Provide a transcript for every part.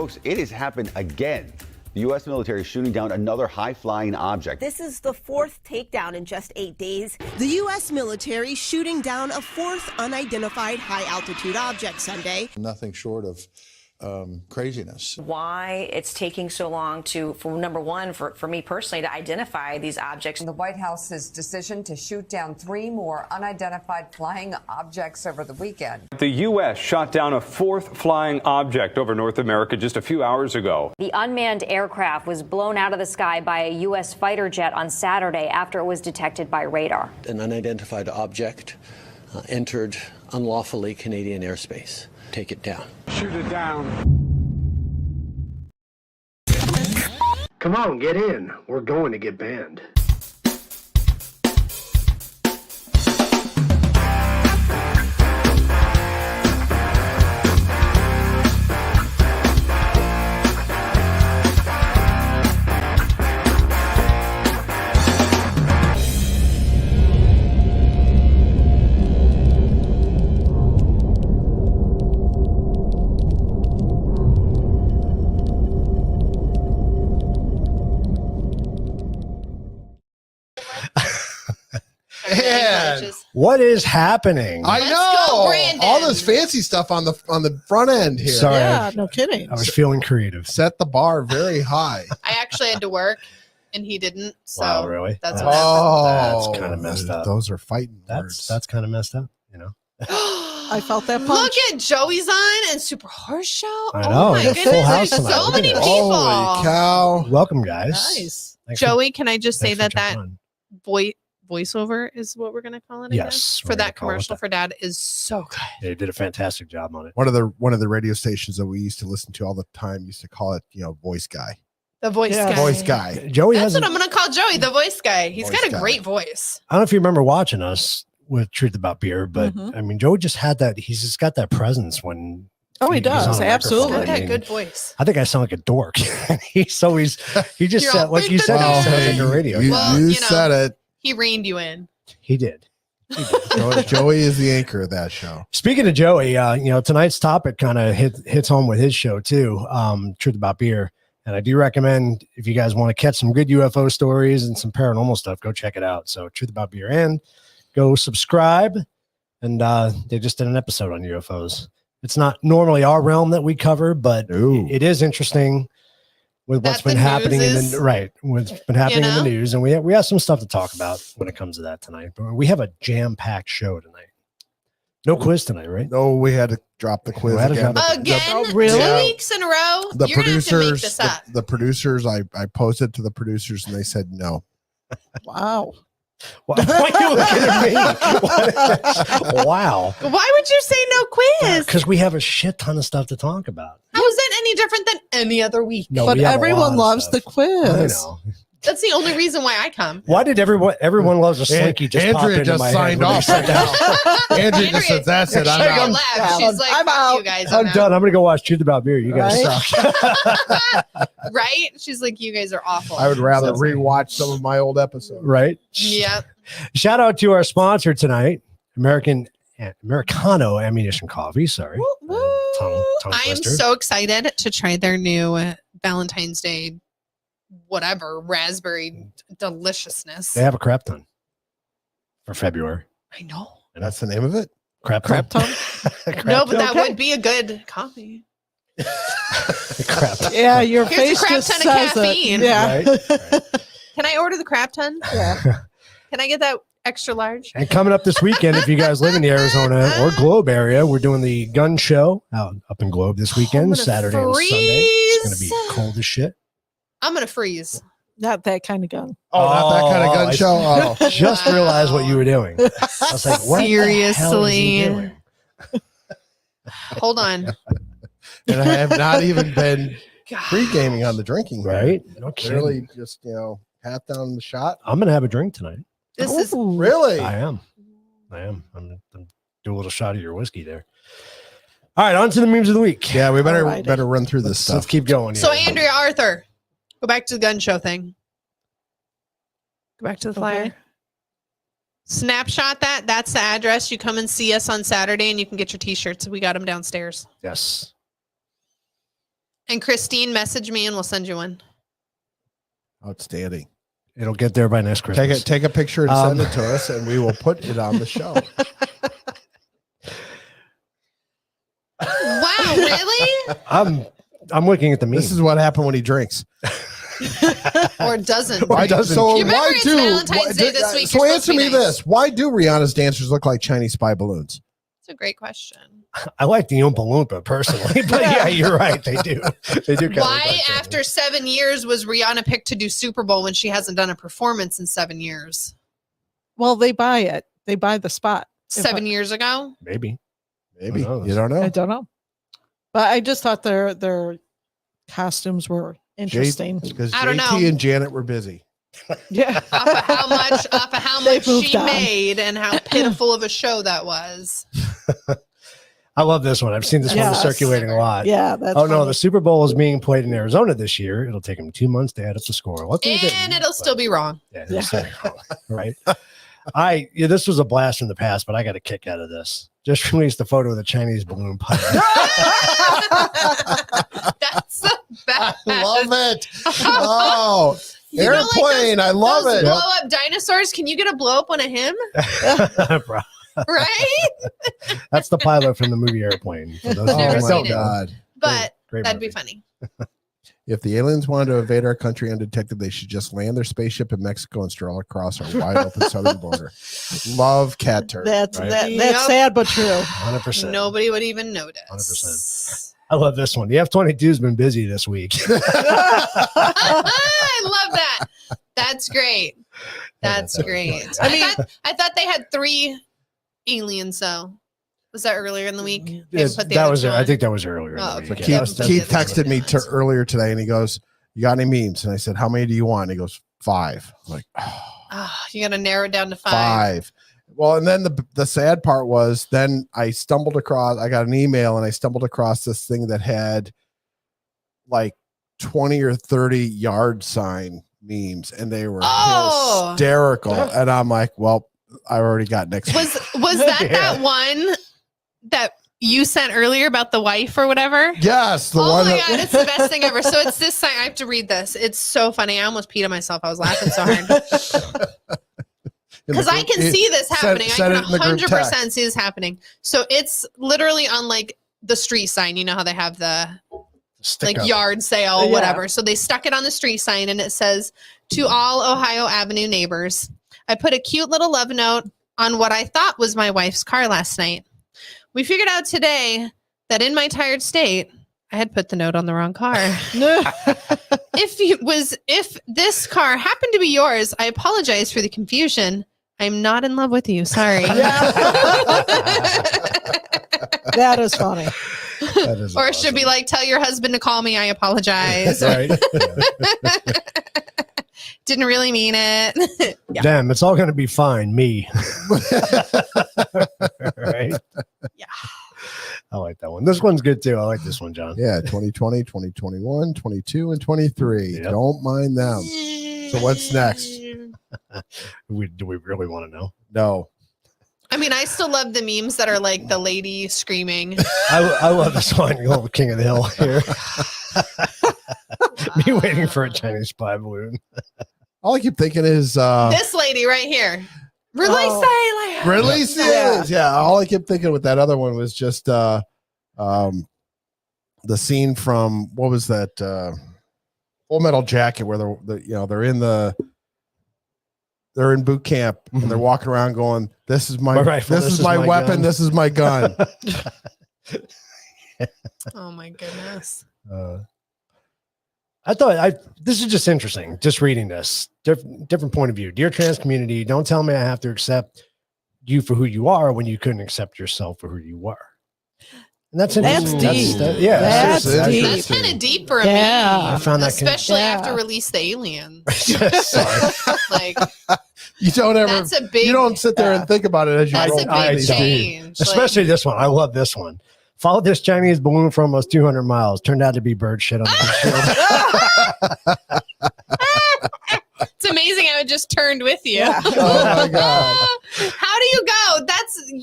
Folks, it has happened again. The U.S. military is shooting down another high-flying object. This is the fourth takedown in just 8 days. The U.S. military shooting down a fourth unidentified high-altitude object Sunday. Nothing short of craziness. Why it's taking so long for number one, for me personally, to identify these objects. The White House's decision to shoot down 3 more unidentified flying objects over the weekend. The U.S. shot down a fourth flying object over North America just a few hours ago. The unmanned aircraft was blown out of the sky by a U.S. fighter jet on Saturday after it was detected by radar. An unidentified object entered unlawfully Canadian airspace. Take it down. Shoot it down. Come on, get in. We're going to get banned. What is happening? I know all this fancy stuff on the front end here. Sorry, Yeah, no kidding. I was feeling creative. Set the bar very high. I actually had to work, and he didn't. So Wow, really? that's what happened. That's kind of messed up. Those are fighting words. That's kind of messed up. You know. I felt that punch. Look at Joey's on and Super Horse Show. I know. Oh my Full goodness, house there's tonight. so Look many at people. that. Holy cow! Welcome, guys. Nice. Thanks Joey, can I just say thanks for that jumping that voiceover is what we're going to call it again? Yes, we're For gonna that call it commercial that. for Dad is so good. Yeah, you did a fantastic job on it. One of the radio stations that we used to listen to all the time used to call it, voice guy. The voice guy. Voice guy. Joey That's has. what I'm going to call Joey, the voice guy. He's Voice got a guy. great voice. I don't know if you remember watching us with Truth About Beer, but I mean, Joey just had that. He's just got that presence when. Oh, he he's on does. a Absolutely. microphone. Got I that mean, good voice. I think I sound like a dork. He just You're said, all, like you said, Well, he sounds hey, like a radio. You, guy. you you know. said it. He reined you in. He did. Joey is the anchor of that show. Speaking of Joey, tonight's topic kind of hits home with his show too. Truth About Beer. And I do recommend, if you guys want to catch some good UFO stories and some paranormal stuff, go check it out. So Truth About Beer, and go subscribe. And they just did an episode on UFOs. It's not normally our realm that we cover, but it is interesting with what's been happening what's been happening in the news. And we have some stuff to talk about when it comes to that tonight. But we have a jam-packed show tonight. No quiz tonight, right? No, we had to drop the quiz again. Really? 2 weeks in a row? The You're going to have to make producers, this up. the producers, I posted to the producers and they said no. Wow. Why are you looking at me? Wow. Why would you say no quiz? Because we have a shit ton of stuff to talk about. How is that any different than any other week? No, but everyone loves the quiz. I know. That's the only reason why I come. Why did everyone loves a slinky just pop Andrea into just my signed head when off they said right now. Andrea just said, that's it. I'm out. Left. She's like, I'm fuck out. you guys. I'm done. I'm going to go watch Truth About Beer. You guys suck. Right? She's like, you guys are awful. I would rather rewatch some of my old episodes. Right? Yep. Shout out to our sponsor tonight, Americano Ammunition Coffee. Sorry. Tongue I am twister. so excited to try their new Valentine's Day, whatever, raspberry deliciousness. They have a crap ton for February. I know. And that's the name of it? Crap ton? No, but that Okay. would be a good coffee. Crap. Yeah, your Here's face a crap just ton of says caffeine. it. Yeah. Right? Can I order the crap ton? Yeah. Can I get that extra large? And coming up this weekend, if you guys live in the Arizona or Globe area, we're doing the gun show out up in Globe this weekend, Saturday and Sunday. It's going to be cold as shit. I'm going to freeze. Not that kind of gun. Oh, not that kind of gun show. Oh. Just realized what you were doing. I was like, what the hell is he Seriously. doing? Hold on. And I have not even been pre-gaming on the drinking. Right? No Literally kidding. just, half down the shot. I'm going to have a drink tonight. This is Really? I am. I'm do a little shot of your whiskey there. All right, on to the memes of the week. Yeah, we better run through this stuff. Let's keep going. So here. Andrea Arthur, go back to the gun show thing. Go back to the flyer. Okay. Snapshot that. That's the address. You come and see us on Saturday and you can get your t-shirts. We got them downstairs. Yes. And Christine, message me and we'll send you one. Outstanding. It'll get there by next Christmas. Take a picture and send it to us, and we will put it on the show. Wow, really? I'm looking at the meme. This is what happened when he drinks. Or doesn't. Why doesn't? So You remember why it's do? Valentine's Day this week, So you're answer supposed me to be nice. this: why do Rihanna's dancers look like Chinese spy balloons? It's a great question. I like the Oompa Loompa personally, but yeah, you're right. They do. They do. kinda Why, look like that. after 7 years, was Rihanna picked to do Super Bowl when she hasn't done a performance in 7 years? Well, they buy it. They buy the spot. 7 years ago? Maybe. Maybe Who knows? you don't know. I don't know. But I just thought their costumes were interesting. Because I don't JT know. and Janet were busy. Yeah. Off of how They much moved she on. made and how pitiful of a show that was. I love this one. I've seen this one Yes. circulating a lot. Yeah. That's Oh no, funny. the Super Bowl is being played in Arizona this year. It'll take them 2 months to add up the score. Luckily, they And didn't, it'll but- still be wrong. Yeah, it'll still be wrong, right. This was a blast from the past, but I got a kick out of this. Just released a photo of the Chinese balloon pilot. That's the best. Love it. Oh, You know, like airplane. I love those it. blow up dinosaurs. Can you get a blow up one of him? Bro, Right? that's the pilot from the movie Airplane. For those Oh of you Never who my seen don't it. know. God. But Great that'd be movie. funny. If the aliens wanted to invade our country undetected, they should just land their spaceship in Mexico and stroll across our wide open southern border. Love cat turd. That's Right. that's Yep. sad but true. 100%. Nobody would even notice. 100%. I love this one. The F-22's been busy this week. I love that. That's great. That's great. I thought they had 3 aliens though. Was that earlier in the week? They Yes, put the that other was. 2 I on? think that was earlier. in the Oh, week. okay. Yeah, Keith, that was- Keith texted me earlier today and he goes, "You got any memes?" And I said, "How many do you want?" And he goes, 5. I'm like, Ah, you got to narrow it down to 5. 5. Well, and then the sad part was then I got an email and I stumbled across this thing that had like 20 or 30 yard sign memes and they were Oh. hysterical. And I'm like, well, I already got next week. Was that Yeah. that one that you sent earlier about the wife or whatever? Yes, the Oh one my that- god, it's the best thing ever. So it's this sign. I have to read this. It's so funny. I almost peed on myself. I was laughing so hard. in the Because I group- can see this happening. send I it in the can group 100% text. see this happening. So it's literally on like the street sign. You know how they have the Stick like up. yard sale, Yeah. whatever. So they stuck it on the street sign and it says, "To all Ohio Avenue neighbors, I put a cute little love note on what I thought was my wife's car last night. We figured out today that in my tired state, I had put the note on the wrong car. If this car happened to be yours, I apologize for the confusion. I'm not in love with you. Sorry." That is funny. That is Or it should be like, "Tell your husband to call me. I apologize. right. Didn't really mean it." Yeah. Damn, it's all going to be fine. Me. Right. Yeah. I like that one. This one's good too. I like this one, John. Yeah, 2020, 2021, 22, and 23. Yep. Don't mind them. So what's next? Do we really want to know? No. I mean, I still love the memes that are like the lady screaming. I love this one. You know, King of the Hill here. Me waiting for a Chinese spy balloon. All I keep thinking is This lady right here. Release Oh. the alien. release the aliens. Yeah, all I kept thinking with that other one was just the scene from what was that Full Metal Jacket where they're in boot camp and they're walking around going, "This is my rifle, this is my weapon, gun." this is my gun." Oh my goodness. I thought this is just interesting. Just reading this different point of view. Dear trans community, don't tell me I have to accept you for who you are when you couldn't accept yourself for who you were. And that's interesting. deep. Yeah, That's seriously, deep. That's kind of deep for a Yeah. meme. I found that Especially Yeah. after Release the Alien. Sorry. Like, You don't ever that's a big, you don't sit there and think about it as you that's roll a by big these. change. Especially this one. I love this one. Followed this Chinese balloon for almost 200 miles. Turned out to be bird shit on the windshield. It's amazing how it just turned with you. Yeah. Oh my God. How do you go?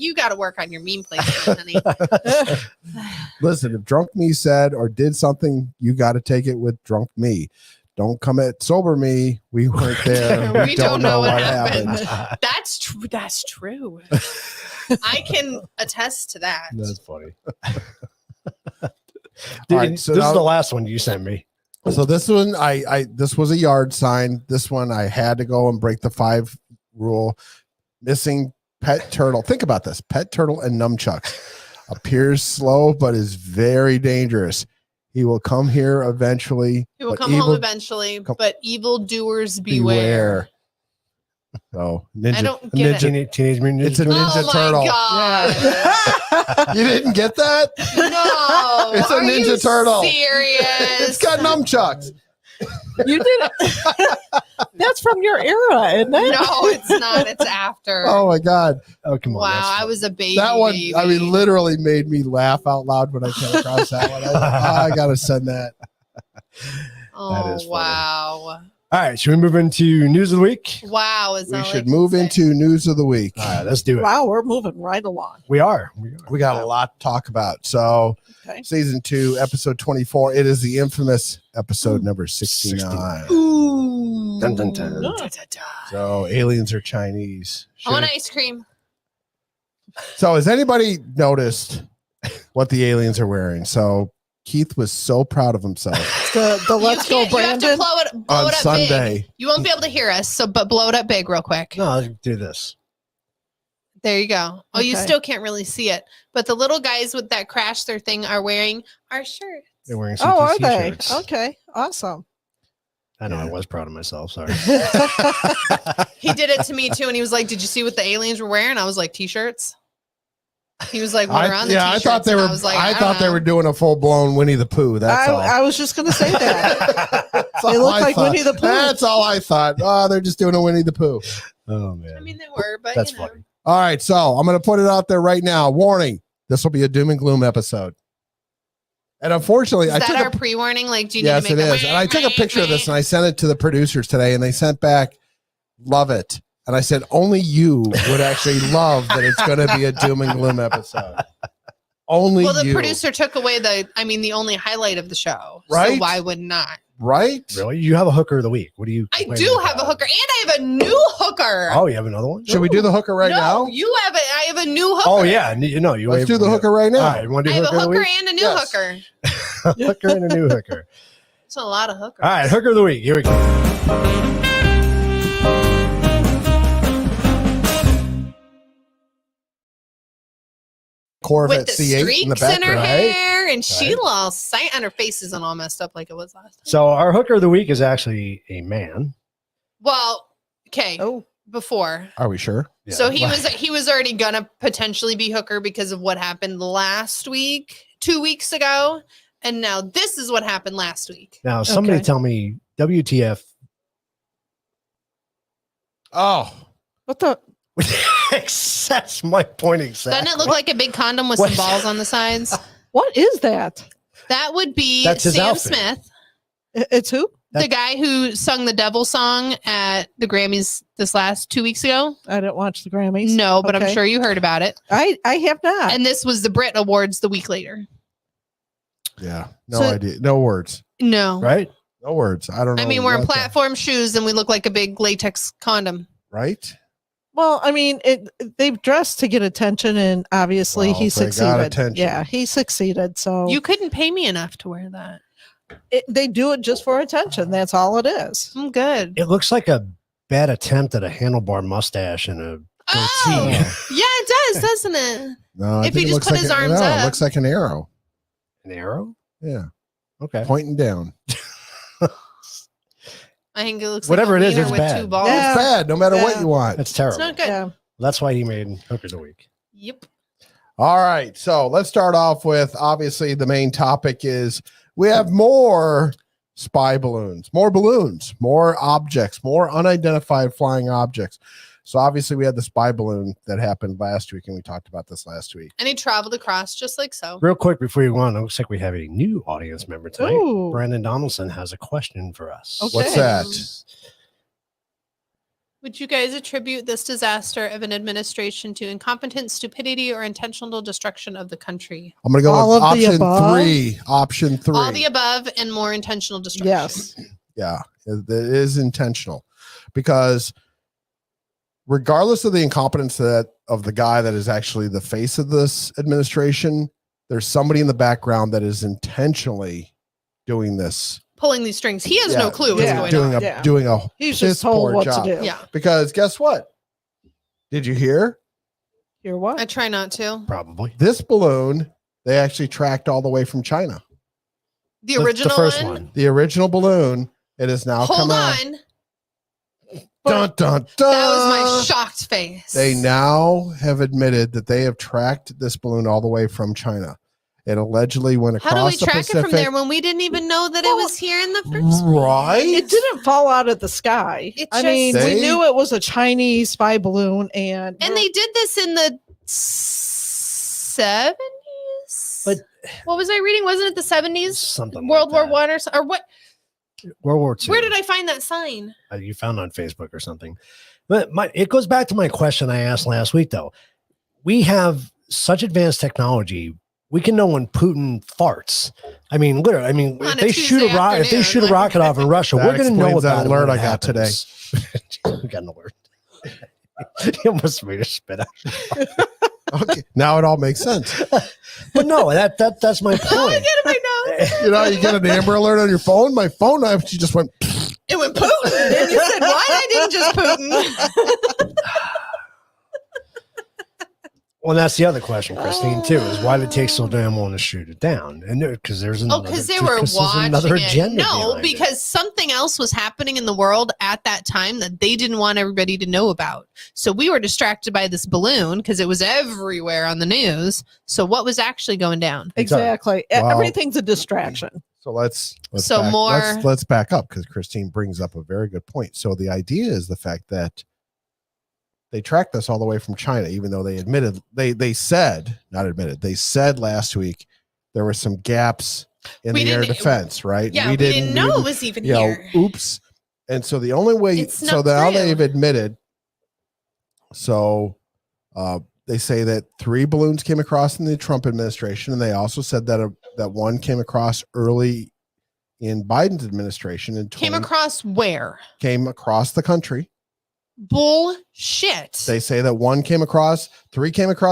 You got to work on your meme placement, honey. Listen, if drunk me said or did something, you got to take it with drunk me. Don't come at sober me. We weren't there. We don't know what happened. That's true. That's true. I can attest to that. That's funny. Right, so this now- is the last one you sent me. So this one, this was a yard sign. This one, I had to go and break the 5 rule. Missing pet turtle. Think about this: pet turtle and nunchucks. Appears slow, but is very dangerous. He will come here eventually. He will but come home eventually, but evildoers beware. So ninja, I don't get it. Teenage Mutant Ninja It's a Ninja Turtle. God. You didn't get that? No. It's a Are Ninja you Turtle. Serious? It's got nunchucks. You did it. That's from your era, isn't it? No, it's not. It's after. Oh my God! Oh come on! Wow, I was a baby. That one, baby. I mean, literally made me laugh out loud when I came across that one. I gotta send that. Oh, That is funny. wow. All right, should we move into news of the week? Wow. Is We that should like move into news of the week. All right, let's do it. Wow, we're moving right along. We are. We got a lot to talk about. So, Okay. season 2, episode 24. It is the infamous episode number 69. Ooh. Dun, dun, dun. Da, da, da. So, aliens are Chinese. I want ice cream. So, has anybody noticed what the aliens are wearing? So, Keith was so proud of himself The Let's Go You have to Brandon. blow it on up Sunday. big. You won't be able to hear us, but blow it up big real quick. No, I'll do this. There you go. Oh, you Okay. still can't really see it. But the little guys with that crash their thing are wearing our shirts. They're wearing some Oh, are they? t-shirts. Okay, awesome. I know I was proud of myself. Sorry. He did it to me too, and he was like, "Did you see what the aliens were wearing?" I was like, "T-shirts." He was like, "What are on the I t-shirts?" thought they And were. I was like, I don't thought they know. were doing a full blown Winnie the Pooh. That's all. I was just going to say that. That's all They look I like thought. Winnie the Pooh. That's all I thought. Oh, they're just doing a Winnie the Pooh. Oh man, I mean, they were, but that's you know. funny. All right, so I'm going to put it out there right now. Warning: this will be a doom and gloom episode. And unfortunately, Is I that took our a pre-warning? Like, do you yes, need it to make is. And I took a picture of this and I sent it to the producers today, and they sent back, "Love it." And I said, "Only you would actually love that it's going to be a doom and gloom episode." Only Well, the you, producer took away the only highlight of the show. Right? So why would not? right? Really? You have a hooker of the week. What do you? I complaining do have a about? hooker, and I have a new hooker. Oh, you have another one? Should we do the hooker right no, now? you have it. I have a new hooker. Oh yeah, you know you. Let's do the hooker right now. All right, you want to I do have a hooker of the hooker week? and a new Yes. hooker. Hooker and a new hooker. It's a lot of hookers. All right, hooker of the week. Here we go. Corvette With the C8 in the streaks in her background. hair, and she all sight, and her face isn't all messed up like it was last time. So our hooker of the week is actually a man. Well, okay. Oh. Before, Are we sure? so he was already gonna potentially be hooker because of what happened last week, 2 weeks ago, and now this is what happened last week. Now somebody Okay. tell me WTF. Oh, What the? That's my point exactly. Doesn't it look like a big condom with What? some balls on the sides? What is that? That would be That's his Sam outfit. Smith, It's who? the guy who sung the Devil song at the Grammys this last 2 weeks ago. I didn't watch the Grammys. No, but I'm Okay. sure you heard about it. I have not. And this was the Brit Awards the week later. yeah. No So- idea. No words. No. right? No words. I don't know. I mean, we're in what the- platform shoes and we look like a big latex condom. right? Well, I mean, they've dressed to get attention, and obviously Well, he they got succeeded. attention. Yeah, he succeeded. So You couldn't pay me enough to wear that. they do it just for attention. That's all it is. I'm good. It looks like a bad attempt at a handlebar mustache and a Oh, goatee. yeah, it does, doesn't it? No, I If think he it just looks put like his a- arms no, up. It looks like an arrow. An arrow? Yeah, Okay. pointing down. I think it looks Whatever like a it is, wiener it's with bad. two balls. Yeah. It's bad, no matter what Yeah. you want. That's It's terrible. not good. Yeah. That's why he made hookers of the week. Yep. All right, so let's start off with obviously the main topic is we have more spy balloons, more objects, more unidentified flying objects. So obviously we had the spy balloon that happened last week, and we talked about this last week. And he traveled across just like so. Real quick before you go on, it looks like we have a new audience member tonight. Ooh. Brandon Donaldson has a question for us. Okay. What's that? Would you guys attribute this disaster of an administration to incompetence, stupidity, or intentional destruction of the country? I'm going to go All with of the option above? 3. Option 3. All the above and more intentional destruction. Yes. Yeah, it is intentional, because regardless of the incompetence of the guy that is actually the face of this administration, there's somebody in the background that is intentionally doing this. Pulling these strings. He has no clue what's going doing on. doing a He's piss just told poor what job. to do. Yeah. Because guess what? Did you hear? Hear what? I try not to. Probably. This balloon, they actually tracked all the way from China. The original one? The original balloon, it is now Hold come out. on. Dun, dun, dun. That was my shocked face. They now have admitted that they have tracked this balloon all the way from China. It allegedly went across How do we the track Pacific. it from there when we didn't even know that it was here in the first place? Right? It didn't fall out of the sky. It I just- mean, They- we knew it was a Chinese spy balloon, and they did this in the 70s. But what was I reading? Wasn't it the 70s? Something World like War One or what? World War II. Where did I find that sign? You found on Facebook or something. But it goes back to my question I asked last week, though. We have such advanced technology. We can know when Putin farts. I mean, literally. I mean, On if a they shoot a Tuesday rocket, if they shoot a afternoon, rocket off in Russia, That we're going to know explains that about alert it when I it got today. happens. We got an alert. You almost made a spit out. Okay, now it all makes sense. But no, that's my point. Oh, I get it right now. You know, you get an Amber Alert on your phone. My phone actually just went. It went Putin. And you said, why I didn't just Putin? Well, that's the other question, Christine, too, is why did it take so damn long to shoot it down? And because there's another, because they were watching another it. agenda. No, behind it. because something else was happening in the world at that time that they didn't want everybody to know about. So we were distracted by this balloon because it was everywhere on the news. So what was actually going down? exactly, Wow. everything's a distraction. So let's So back, more- let's back up, because Christine brings up a very good point. So the idea is the fact that they tracked this all the way from China, even though they admitted they said last week there were some gaps in We the air didn't- defense, right? Yeah, we didn't know it was even you know, here. oops. And so the only way, It's so not now true. they've admitted. So they say that 3 balloons came across in the Trump administration, and they also said that that one came across early in Biden's administration and Came across where? came across the country. Bullshit. They say that 3 came across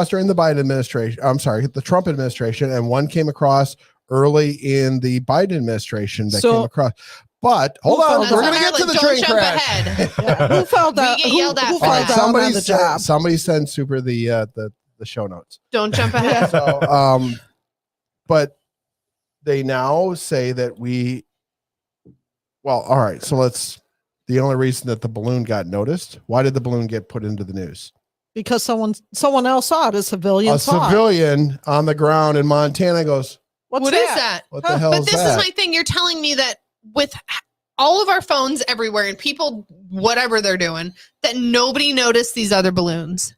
during the Biden administration. I'm sorry, the Trump administration, and 1 came across early in the Biden administration that So- came across. But hold on, That's we're going to get Maryland. to the Don't train jump crash. ahead. Who fell down? get yelled at Who for fell that. down on the job? Somebody send Super the show notes. Don't jump ahead. So, but they now say that all right. So the only reason that the balloon got noticed, why did the balloon get put into the news? Because someone else saw it. A civilian A saw it. civilian on the ground in Montana goes, What's What is that? what the hell But is this that? is my thing. You're telling me that with all of our phones everywhere and people, whatever they're doing, that nobody noticed these other balloons.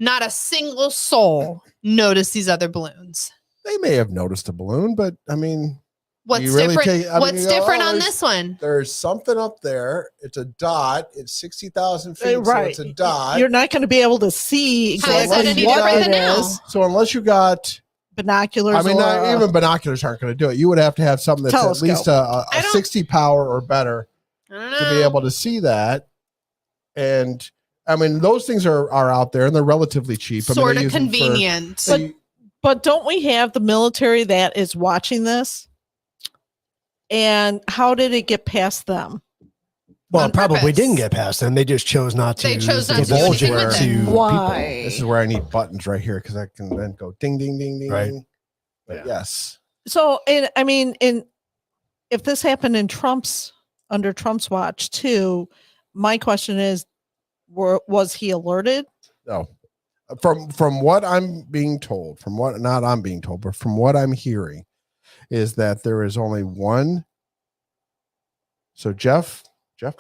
Not a single soul noticed these other balloons. They may have noticed a balloon, but I mean, What's you really different? take- I What's mean, different oh, on there's- this one? there's something up there. It's a dot. It's 60,000 feet. Right. So it's a dot. You're not going to be able to see How is that exactly any what different it than now? is. So unless you got, Binoculars. I mean, or, not even binoculars aren't going to do it. You would have to have something that's Telescope. at least a I don't- 60 power or better I don't to know. be able to see that. And I mean, those things are out there and they're relatively cheap. I mean, Sort they of use them for- convenient. they- But don't we have the military that is watching this? And how did it get past them? Well, On it probably purpose. didn't get past them. They just chose not to. They chose not to do divulge anything with to it. people. Why? This is where I need buttons right here because I can then go ding, ding, ding, ding, Right. ding. But Yeah. yes. So, I mean, if this happened under Trump's watch too, my question is, was he alerted? No. From what I'm being told, from what not I'm being told, but from what I'm hearing, is that there is only one. So Jeff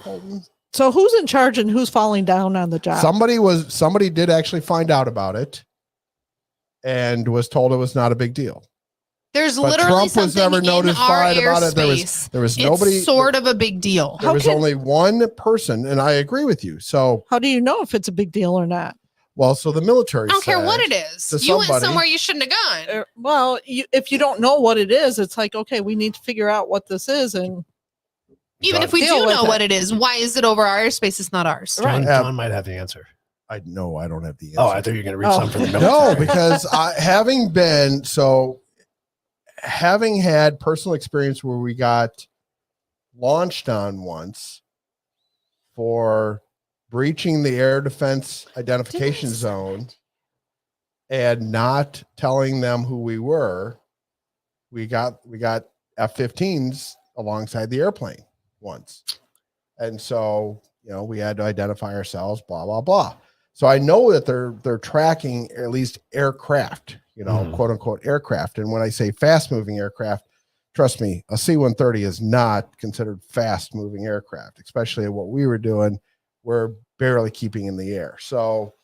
Bolton, So who's in charge and who's falling down on the job? somebody did actually find out about it and was told it was not a big deal. There's But literally Trump was something never in our notified about it. airspace. There was nobody. It's sort of a big deal. There was only one person, and I agree with you. So How do you know if it's a big deal or not? well, so the military. I don't care what said it is. to You went somebody- somewhere you shouldn't have gone. Well, if you don't know what it is, it's like, okay, we need to figure out what this is. And Even if we Deal do with know it. what it is, why is it over our airspace? It's not ours. John might have the answer. I know I don't have the answer. Oh, I thought you were going to read something from the No, military. because having had personal experience where we got launched on once for breaching the air defense identification zone and not telling them who we were, we got F-15s alongside the airplane once. And so, we had to identify ourselves, blah, blah, blah. So I know that they're tracking at least aircraft, quote unquote aircraft. And when I say fast moving aircraft, trust me, a C-130 is not considered fast moving aircraft, especially what we were doing. We're barely keeping in the air. So,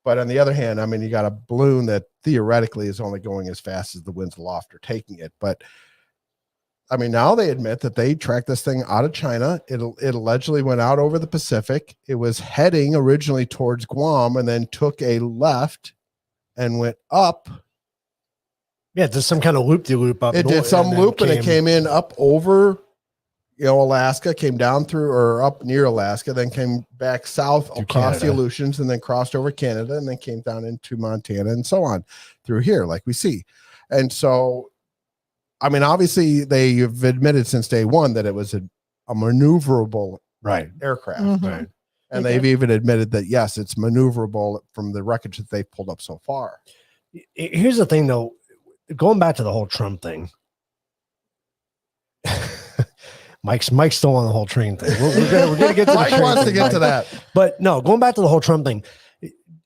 but on the other hand, I mean, you got a balloon that theoretically is only going as fast as the winds aloft are taking it. But I mean, now they admit that they tracked this thing out of China. It allegedly went out over the Pacific. It was heading originally towards Guam and then took a left and went up. Yeah, just some kind of loop-de-loop up. It did some loop and it came in up over, Alaska, came down through or up near Alaska, then came back south across the Aleutians and then crossed over Canada and then came down into Montana and so on through here, like we see. And so, I mean, obviously they've admitted since day one that it was a maneuverable aircraft. Mhm. Right. And they've even admitted that, yes, it's maneuverable from the wreckage that they've pulled up so far. Here's the thing, though. Going back to the whole Trump thing. Mike's still on the whole train thing. We're gonna get to Mike wants to get to that. But no, going back to the whole Trump thing.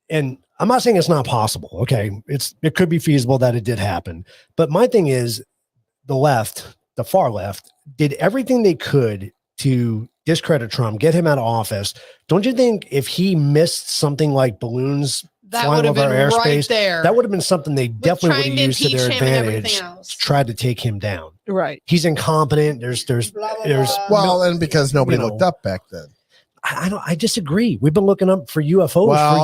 And I'm not saying it's not possible. Okay. It could be feasible that it did happen. But my thing is, the far left, did everything they could to discredit Trump, get him out of office. Don't you think if he missed something like balloons That flying would have over our been right airspace, there. that would have been something they definitely would trying have to used to their impeach him and everything advantage else. to try to take him down. Right. He's incompetent. There's Well, and because nobody looked up back then. I disagree. We've been looking up for UFOs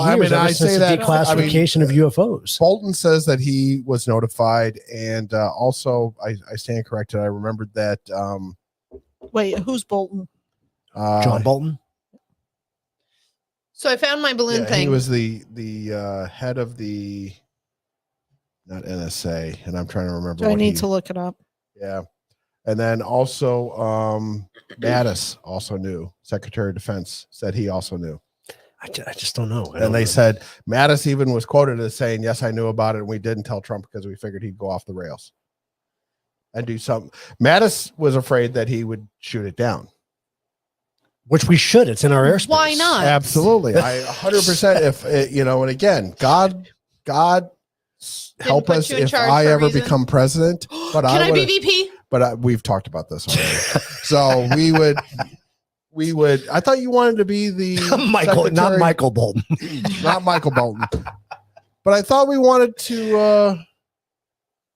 for years. Ever since the declassification of UFOs. Bolton says that he was notified, and also I stand corrected. I remembered that. Wait, who's Bolton? John Bolton. So I found my balloon thing. He was the head of the not NSA, and I'm trying to remember. I need to look it up. Yeah, and then also Mattis also knew. Secretary of Defense said he also knew. I just don't know. And they said Mattis even was quoted as saying, "Yes, I knew about it, and we didn't tell Trump because we figured he'd go off the rails and do something." Mattis was afraid that he would shoot it down, which we should. It's in our airspace. Why not? Absolutely, I 100%. If and again, God help put us you in if charge I for a ever reason? become president. But Can I would be VP? But we've talked about this already. So we would. I thought you wanted to be the not Michael Bolton, not Michael Bolton. But I thought we wanted to.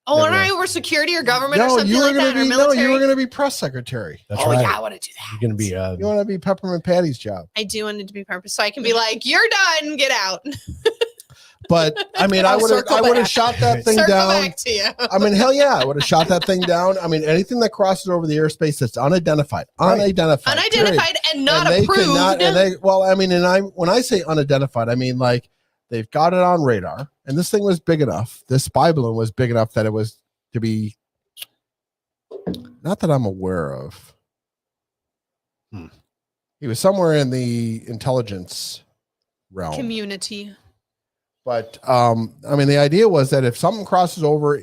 Oh, aren't I over security or government or something you were like gonna that? Or be military? you were going to be press secretary. That's oh right. yeah, I want to do that. You're going to be. You want to be Peppermint Patty's job. I do want it to be purpose, so I can be like, "You're done, get out." But I mean, I I'll would circle have back. shot that thing Circle down. back to you. I mean, hell yeah, I would have shot that thing down. I mean, anything that crosses over the airspace that's unidentified, unidentified, and not they approved. cannot, and they, well, I mean, when I say unidentified, I mean like they've got it on radar, and this thing was big enough. This spy balloon was big enough that it was to be. Not that I'm aware of. He was somewhere in the intelligence realm. Community. But I mean, the idea was that if something crosses over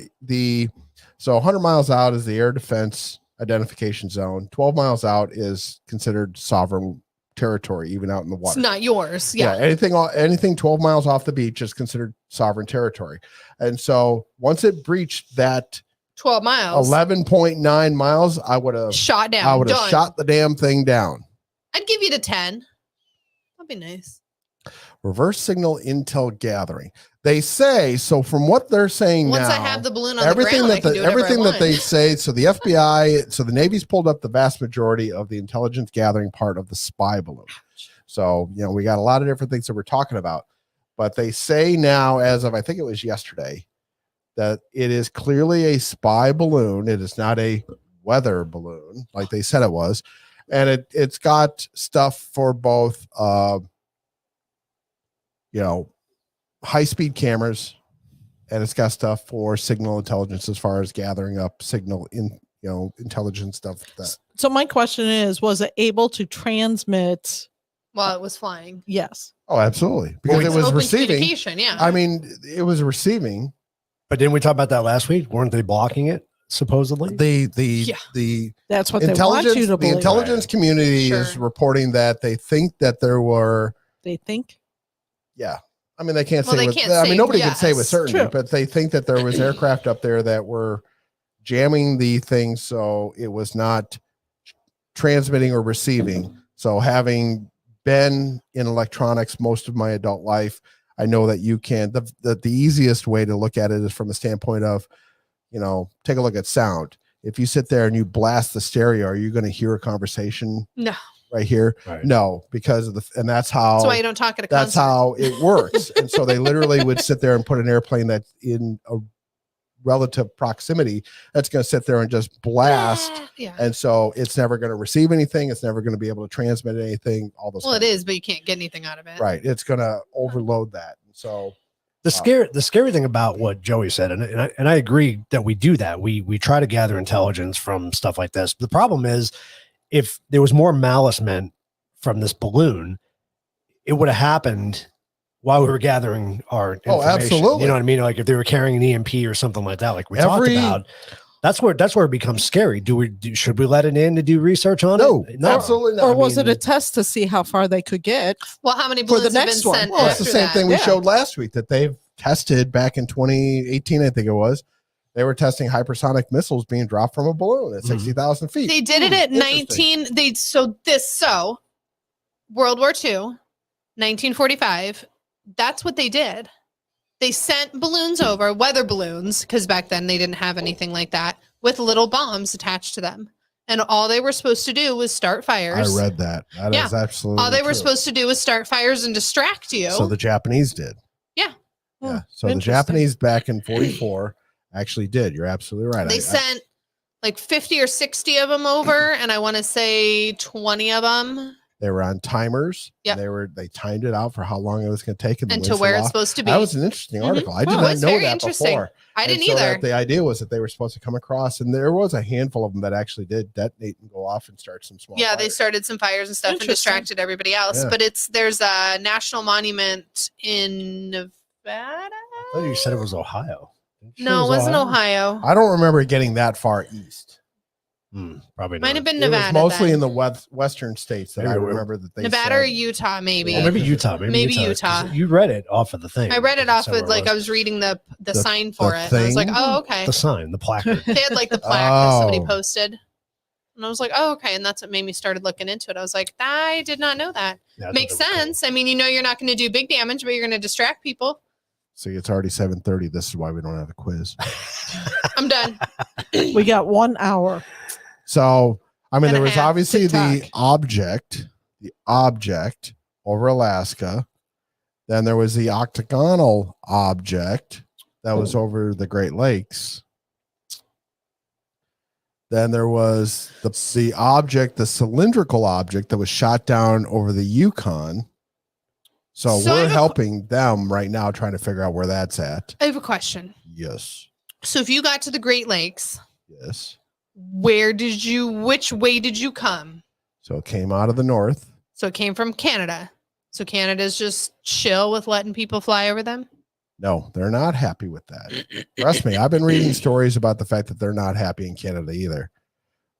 so 100 miles out is the air defense identification zone. 12 miles out is considered sovereign territory, even out in the water. It's not yours. Yeah. Anything 12 miles off the beach is considered sovereign territory. And so once it breached that 12 miles. 11.9 miles, I would have shot down. I would have Done. shot the damn thing down. I'd give you to 10. That'd be nice. Reverse signal intel gathering. They say so. From what they're saying Once now, I have the balloon on everything the ground, I can do whatever everything I that want. they say. So the FBI, so the Navy's pulled up the vast majority of the intelligence gathering part of the spy balloon. So we got a lot of different things that we're talking about, but they say now, as of I think it was yesterday, that it is clearly a spy balloon. It is not a weather balloon like they said it was, and it's got stuff for both. High-speed cameras, and it's got stuff for signal intelligence as far as gathering up signal intelligence stuff. So my question is, was it able to transmit while it was flying? Yes. Oh, absolutely. Because it was open receiving. communication, yeah. I mean, it was receiving. But didn't we talk about that last week? Weren't they blocking it supposedly? The That's what they intelligence want you to believe. the intelligence community is reporting that they think that there were. They think. Yeah. I mean, they can't Well, say. they can't say nobody can say with yes. certainty, True. but they think that there was aircraft up there that were jamming the thing, so it was not transmitting or receiving. So, having been in electronics most of my adult life, I know that you can. The easiest way to look at it is from the standpoint of, take a look at sound. If you sit there and you blast the stereo, are you going to hear a conversation? No. Right here, Right. No, because of and that's how. That's why you don't talk at a That's concert. how it works. And so they literally would sit there and put an airplane that's in a relative proximity that's going to sit there and just blast. Yeah. And so it's never going to receive anything. It's never going to be able to transmit anything. All those. Well, it kinds of is, but you can't get anything out of it. things. Right. It's going to overload that. And so The scary thing about what Joey said, and I agree that we do that. We try to gather intelligence from stuff like this. The problem is, if there was more malice meant from this balloon, it would have happened while we were gathering our information. Oh, absolutely. You know what I mean? Like if they were carrying an EMP or something like that, like we talked about. That's where it becomes scary. Should we let it in to do research on it? No, absolutely not. Or was it a test to see how far they could get? Well, how many For the balloons have been next one? sent Well, it's the after same that? thing we Yeah. showed last week that they've tested back in 2018, I think it was. They were testing hypersonic missiles being dropped from a balloon at 60,000 feet. They did it at Interesting. 19. So World War II, 1945. That's what they did. They sent balloons over, weather balloons, because back then they didn't have anything like that, with little bombs attached to them. And all they were supposed to do was start fires. I read that. That is absolutely All they were true. supposed to do was start fires and distract you. So the Japanese did. Yeah. Yeah. So the Japanese back in 44 actually did. You're absolutely right. They sent like 50 or 60 of them over, and I want to say 20 of them. They were on timers. Yep. They timed it out for how long it was going to take And to where it's supposed to be. That was an interesting article. I did Oh, not it's know very that interesting. before. I didn't And so either. the idea was that they were supposed to come across, and there was a handful of them that actually did detonate and go off and start some small. Yeah, they fires. started some fires and stuff and Interesting. distracted everybody else. Yeah. But there's a national monument in Nevada. I thought you said it was Ohio. No, it wasn't Ohio. I don't remember it getting that far east. Probably Might not. have been It Nevada. was mostly then. in the western states that Maybe I it was remember that they Nevada or said- Utah, maybe. Or maybe Utah. Maybe Utah. Utah. You read it off of the thing. I read it off Somewhere with like was. I was reading the The- sign for the it. And I was like, thing? oh, okay. the sign, the placard. They had like the plaque that somebody Oh. posted. And I was like, oh, okay. And that's what made me started looking into it. I was like, I did not know that. Yeah, I thought Makes that was cool. sense. I mean, you're not going to do big damage, but you're going to distract people. See, it's already 7:30. This is why we don't have a quiz. I'm done. We got 1 hour. So, I mean, And there a was half. obviously the TikTok. object over Alaska. Then there was the octagonal object that was over the Great Lakes. Then there was the object, the cylindrical object that was shot down over the Yukon. So So I we're have a- helping them right now trying to figure out where that's at. I have a question. Yes. So if you got to the Great Lakes, Yes. which way did you come? So it came out of the north. So it came from Canada. So Canada's just chill with letting people fly over them? No, they're not happy with that. Trust me, I've been reading stories about the fact that they're not happy in Canada either.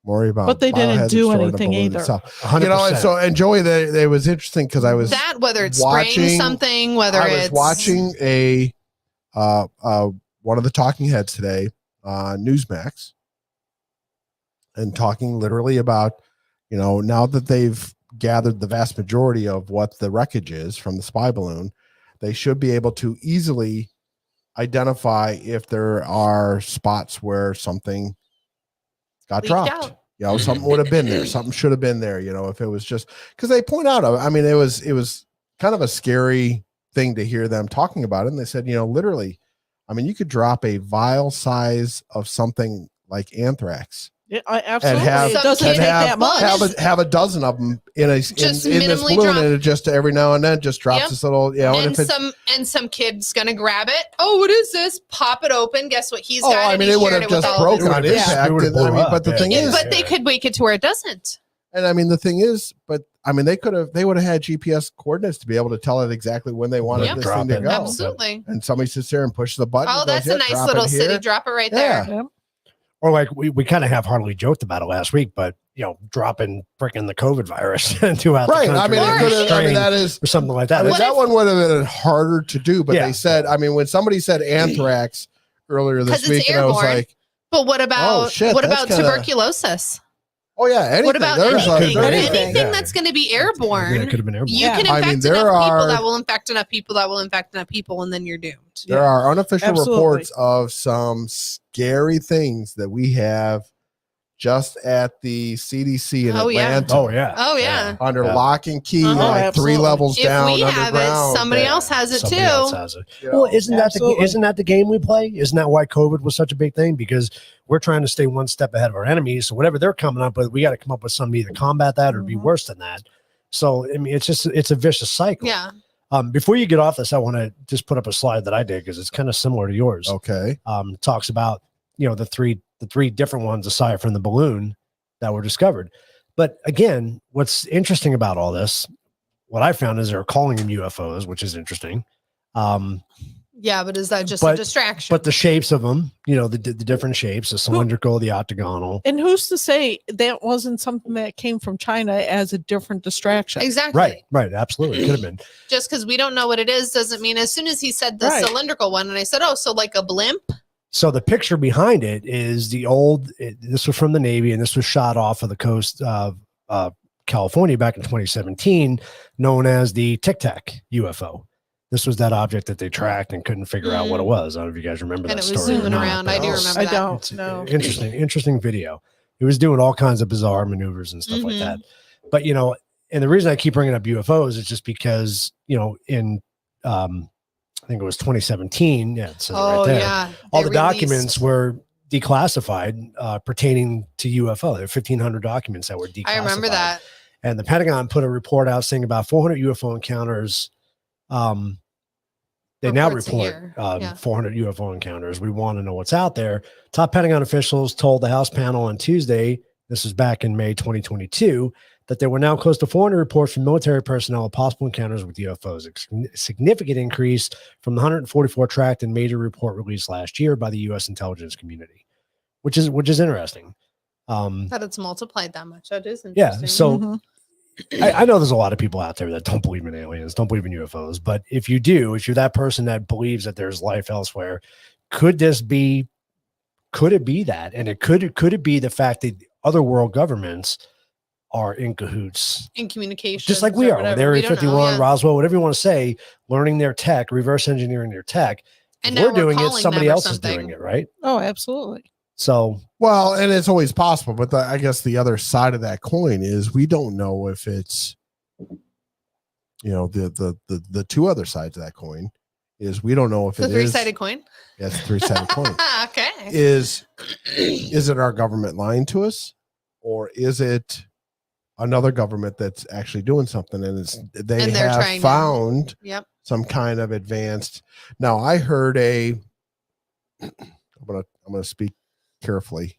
Worry about, But they didn't biohazard do stored in the anything balloon either. itself. 100%. You know, and so and Joey, it was interesting because I was That, whether it's spraying something, whether I was it's watching a one of the talking heads today, Newsmax, and talking literally about, now that they've gathered the vast majority of what the wreckage is from the spy balloon, they should be able to easily identify if there are spots where something got Leaked dropped. out. You know, something would have been there. Something should have been there. You know, if it was just because they point out, I mean, it was kind of a scary thing to hear them talking about it. And they said, you know, literally, I mean, you could drop a vial size of something like anthrax. Yeah, absolutely. And have, it doesn't and take have, that much. have a dozen of them in this minimally balloon, drop. and it just every now and then just drops Yep. this little, you know, And if it's, some kid's gonna grab it. Oh, what is this? Pop it open. Guess what? He's got. I and mean, he it would shared have with just all of broken his on friends. impact. It would've And, I blew mean, up, but the yeah. thing is, But they could make it to where it doesn't. and I mean, the thing is, but I mean, they would have had GPS coordinates to be able to tell it exactly when they wanted Yep. this Drop thing to it. go. Absolutely. And somebody sits there and pushes the button. Oh, and goes, that's "Yeah, a nice drop little it city. here." Drop it right Yeah. there. Or like we kind of have hardly joked about it last week, but you know, dropping freaking the COVID virus throughout Right. the I country, mean, it could have, I mean, that is, or something like I that. mean, What that if- one would have been harder to do, but Yeah. they said, I mean, when somebody said anthrax earlier this 'Cause it's week, and I was airborne. like, But what about Oh, shit, what that's about kinda- tuberculosis? oh yeah, anything. What about There's anything? there's- Anything that's going to be airborne? Yeah, it could have been airborne. You can I infect mean, there enough people are- that will infect enough people that will infect enough people, and then you're doomed. There are unofficial Absolutely. reports of some scary things that we have just at the CDC in Oh, yeah. Atlanta. Oh yeah. Oh yeah. Under Yeah. lock and key, Uh-huh. like 3 Absolutely. levels If down we have it, underground. somebody Yeah. else has it Somebody too. else has it. Yeah. Well, isn't Absolutely. that the game we play? Isn't that why COVID was such a big thing? Because we're trying to stay one step ahead of our enemies. So whatever they're coming up with, we got to come up with something to either combat that or be worse than that. So I mean, it's a vicious cycle. Yeah. Before you get off this, I want to just put up a slide that I did because it's kind of similar to yours. Okay. Talks about the three different ones aside from the balloon that were discovered. But again, what's interesting about all this, what I found is they're calling them UFOs, which is interesting. Yeah, but is that just a But- distraction? But the shapes of them, the different shapes, the cylindrical, the octagonal. And who's to say that wasn't something that came from China as a different distraction? Exactly. Right. Absolutely. It could have been. Just because we don't know what it is doesn't mean. As soon as he said the Right. cylindrical one, and I said, "Oh, so like a blimp." So the picture behind it is this was from the Navy, and this was shot off of the coast of California back in 2017, known as the Tic Tac UFO. This was that object that they tracked and couldn't figure out what it was. I don't know if you guys remember And that it was story. or zooming not, around. but I do it's- remember I that. don't It's know. interesting video. It was doing all kinds of bizarre maneuvers and stuff like Mhm. that. But and the reason I keep bringing up UFOs is just because in I think it was 2017. Yeah, it says it Oh right there. yeah. All They the documents released- were declassified pertaining to UFO. There are 1,500 documents that were declassified. I remember that. And the Pentagon put a report out saying about 400 UFO encounters. They now Reports a report year. Yeah. 400 UFO encounters. We want to know what's out there. Top Pentagon officials told the House panel on Tuesday, this was back in May 2022, that there were now close to 400 reports from military personnel of possible encounters with UFOs, a significant increase from the 144 tracked and major report released last year by the U.S. intelligence community, which is interesting. That it's multiplied that much. That is interesting. Yeah. So Mhm. I know there's a lot of people out there that don't believe in aliens, don't believe in UFOs. But if you do, if you're that person that believes that there's life elsewhere, could it be that? And could it be the fact that other world governments are in cahoots, in communication, just like we are with Area 51, Roswell, whatever you want to say, learning their tech, reverse engineering their tech. And If now we're we're doing it, calling somebody them or else is something. doing it, right? Oh, absolutely. So, Well, and it's always possible, but I guess the other side of that coin is we don't know if it's, the two other sides of that coin is we don't know if The it is three-sided coin. Yes, three-sided coin. Okay. Is it our government lying to us, or is it another government that's actually doing something? And they And they're have trying to- found Yep. some kind of advanced. Now I heard I'm gonna speak carefully.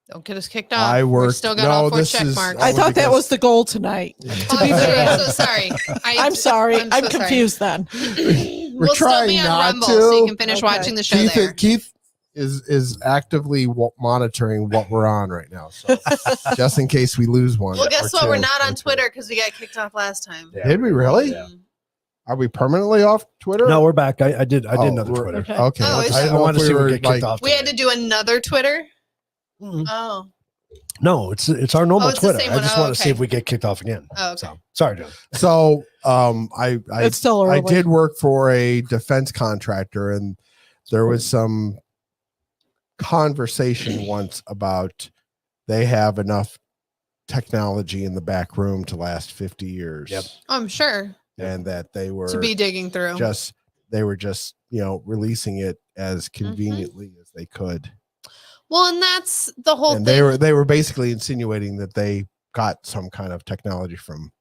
Don't get us kicked off. I We worked- still got no, all 4 this check is- marks. I thought that because- was the goal tonight. Oh, I'm so sorry. I'm sorry. I'm so sorry. confused then. We'll still trying be on not Rumble, to. so you can finish Okay. watching the show Keith, there. Keith is actively monitoring what we're on right now, so just in case we lose one. Well, or guess what? We're two not or on three. Twitter because we got kicked off last time. yeah. Did we really? Yeah. Are we permanently off Twitter? No, we're back. I did Oh, another we're- Twitter. Okay. Okay. Oh, is I it? didn't I know wanted if to see we if we were get kicked like, off. We had to do another Twitter. Mhm. Oh, No, it's our normal Oh, it's the Twitter. same I one. just Oh, want to see okay. if we get kicked off again. Oh, okay. So sorry, John. So I It's still I early. did work for a defense contractor, and there was some conversation once about they have enough technology in the back room to last 50 years. Yep. I'm sure And that they were to be digging through. just releasing it as conveniently as they could. Well, and that's the whole And thing. they were basically insinuating that they got some kind of technology from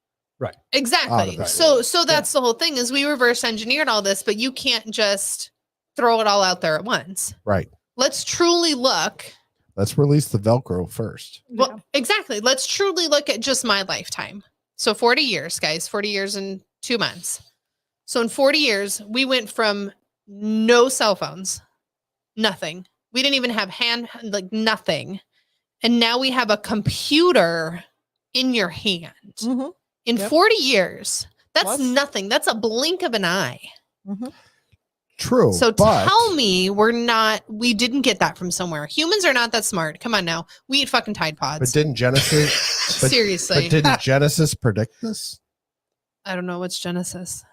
out Exactly. of it. So that's the whole thing is we reverse engineered all this, but you can't just throw it all out there at once. right. Let's truly look. Let's release the Velcro first. Well, exactly. Let's truly look at just my lifetime. So 40 years, guys, 40 years and 2 months. So in 40 years, we went from no cell phones, nothing. We didn't even have nothing. And now we have a computer in your hand. Mhm. In Yep. 40 years, that's Plus. nothing. That's a blink of an eye. Mhm. True. So but tell me we didn't get that from somewhere. Humans are not that smart. Come on now. We eat fucking Tide but Pods. didn't Genesis Seriously. but didn't Genesis predict this? I don't know what's Genesis.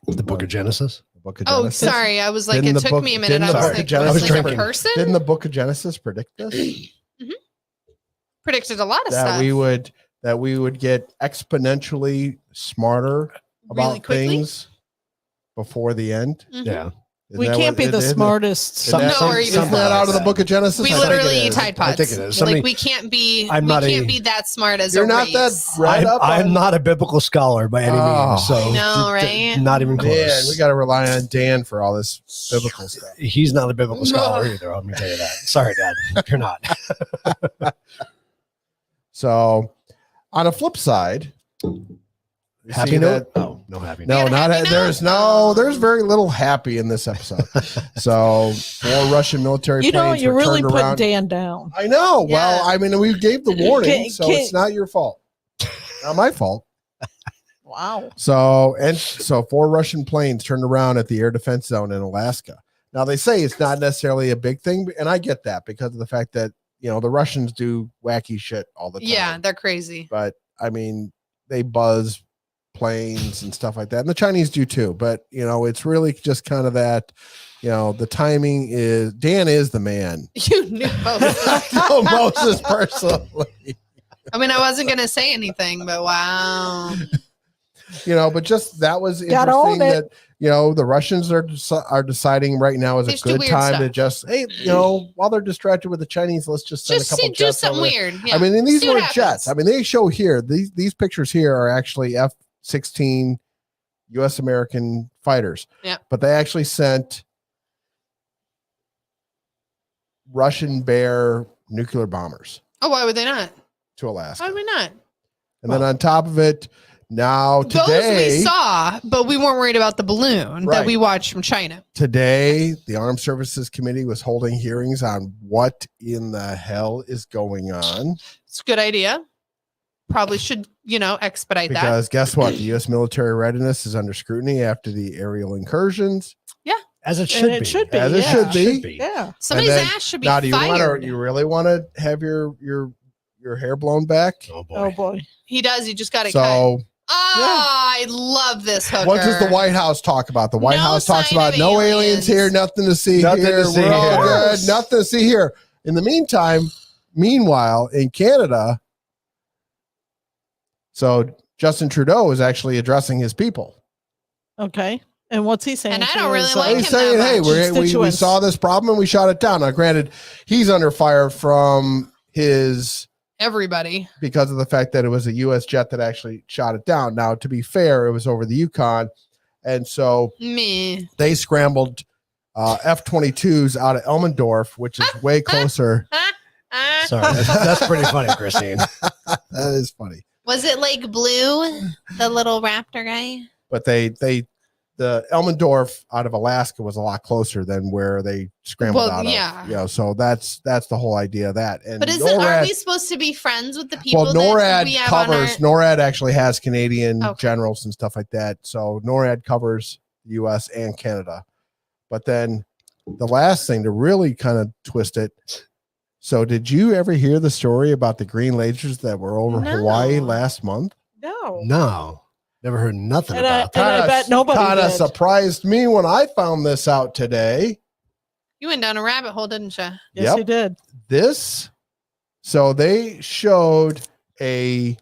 The Book of Genesis. The book of Oh, Genesis? sorry. I was like, Didn't it the took book- me a minute. didn't I the was book of like, Genesis was like a drinking. person? Didn't the book of Genesis predict this? Predicted a lot of that stuff. we would get exponentially smarter about Really quickly? things before the end. Mhm. Yeah. Isn't We that can't what- be the isn't- smartest. isn't that- No, or even isn't that out of the book of Genesis? We I think literally it eat is. Tide Pods. I think it is. Somebody- Like we can't be I'm we not can't a- be that smart as You're a not race. that read up I'm on- not a biblical scholar by any Oh. means. So I know, right? not even close. Man, we got to rely on Dan for all this biblical stuff. He's not a biblical scholar either. Let me tell you that. Sorry, Dad. You're not. So, on a flip side, you Happy see note? that- Oh, no happy No, note. not happy there's note? there's very little happy in this episode. So 4 Russian military You know, planes you're were really turned putting around. Dan down. I know. Yeah. Well, I mean, we gave the warning, Can- so can- it's not your fault. Not my fault. Wow. So 4 Russian planes turned around at the air defense zone in Alaska. Now they say it's not necessarily a big thing, and I get that because of the fact that the Russians do wacky shit all the time. Yeah, they're crazy. But I mean, they buzz planes and stuff like that, and the Chinese do too. But it's really just kind of that. The timing is Dan is the man. You knew both. No, Moses personally. I mean, I wasn't gonna say anything, but wow. But just that was Gotta own interesting it. that the Russians are deciding right now is They a just do good weird time stuff. to just while they're distracted with the Chinese, let's just send Just a couple do jets something over there. weird. Yeah. I mean, and these See what weren't jets. happens. I mean, they show here these pictures here are actually F-16 U.S. American fighters. Yeah. But they actually sent Russian Bear nuclear bombers Oh, why would they not? to Alaska. Why would we not? And then on top of it, now Those today, we saw, but we weren't worried about the balloon that Right. we watched from China. today, the Armed Services Committee was holding hearings on what in the hell is going on. It's a good idea. Probably should, expedite that. Because guess what? The U.S. military readiness is under scrutiny after the aerial incursions. As it And should it be. should be. As it yeah. should be. Yeah. Somebody's And then, ass should be now, do fired. you really want to have your hair blown back? Oh boy. Oh boy. He does. He just got it cut. So, I love this hooker. what does the White House talk about? The White No House talks sign about of no aliens. here, nothing to see Nothing here. to see We're all here. good. Nothing to see here. In the meanwhile, in Canada, so Justin Trudeau is actually addressing his people. Okay. And what's he saying? And I to don't really his, like him He's saying, that hey, much. we Constituents. saw this problem and we shot it down. Now, granted, he's under fire from Everybody. because of the fact that it was a U.S. jet that actually shot it down. Now, to be fair, it was over the Yukon. And so Me. they scrambled F-22s out of Elmendorf, which is way closer. Sorry. That's pretty funny, Christine. That is funny. Was it like Blue, the little raptor guy? But the Elmendorf out of Alaska was a lot closer than where they scrambled Well, out of. yeah. So that's the whole idea of that. And But are we supposed to be friends with the people well, that NORAD we have on our... covers. NORAD actually has Canadian Okay. generals and stuff like that. So NORAD covers the U.S. and Canada. But then the last thing to really kind of twist it. So did you ever hear the story about the green lasers that were over Hawaii last month? No. Never heard nothing And about and I bet nobody Kind of did. surprised me when I found this out today. You went down a rabbit hole, didn't you? Yes, you did. So they showed a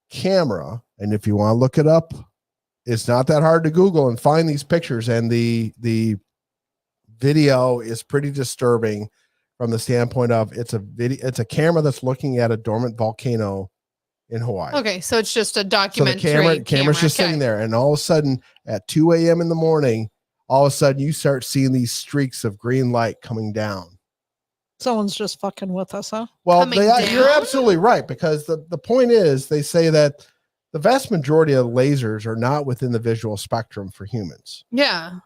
camera, and if you want to look it up, it's not that hard to Google and find these pictures. And the video is pretty disturbing from the standpoint of it's a camera that's looking at a dormant volcano in Hawaii. Okay, so it's just a So the documentary. camera's just okay. sitting there, and all of a sudden at 2 a.m. in the morning, all of a sudden you start seeing these streaks of green light coming down. Someone's just fucking with us, huh? Well, Coming you're down? absolutely right, because the point is they say that the vast majority of lasers are not within the visual spectrum for humans. Yeah.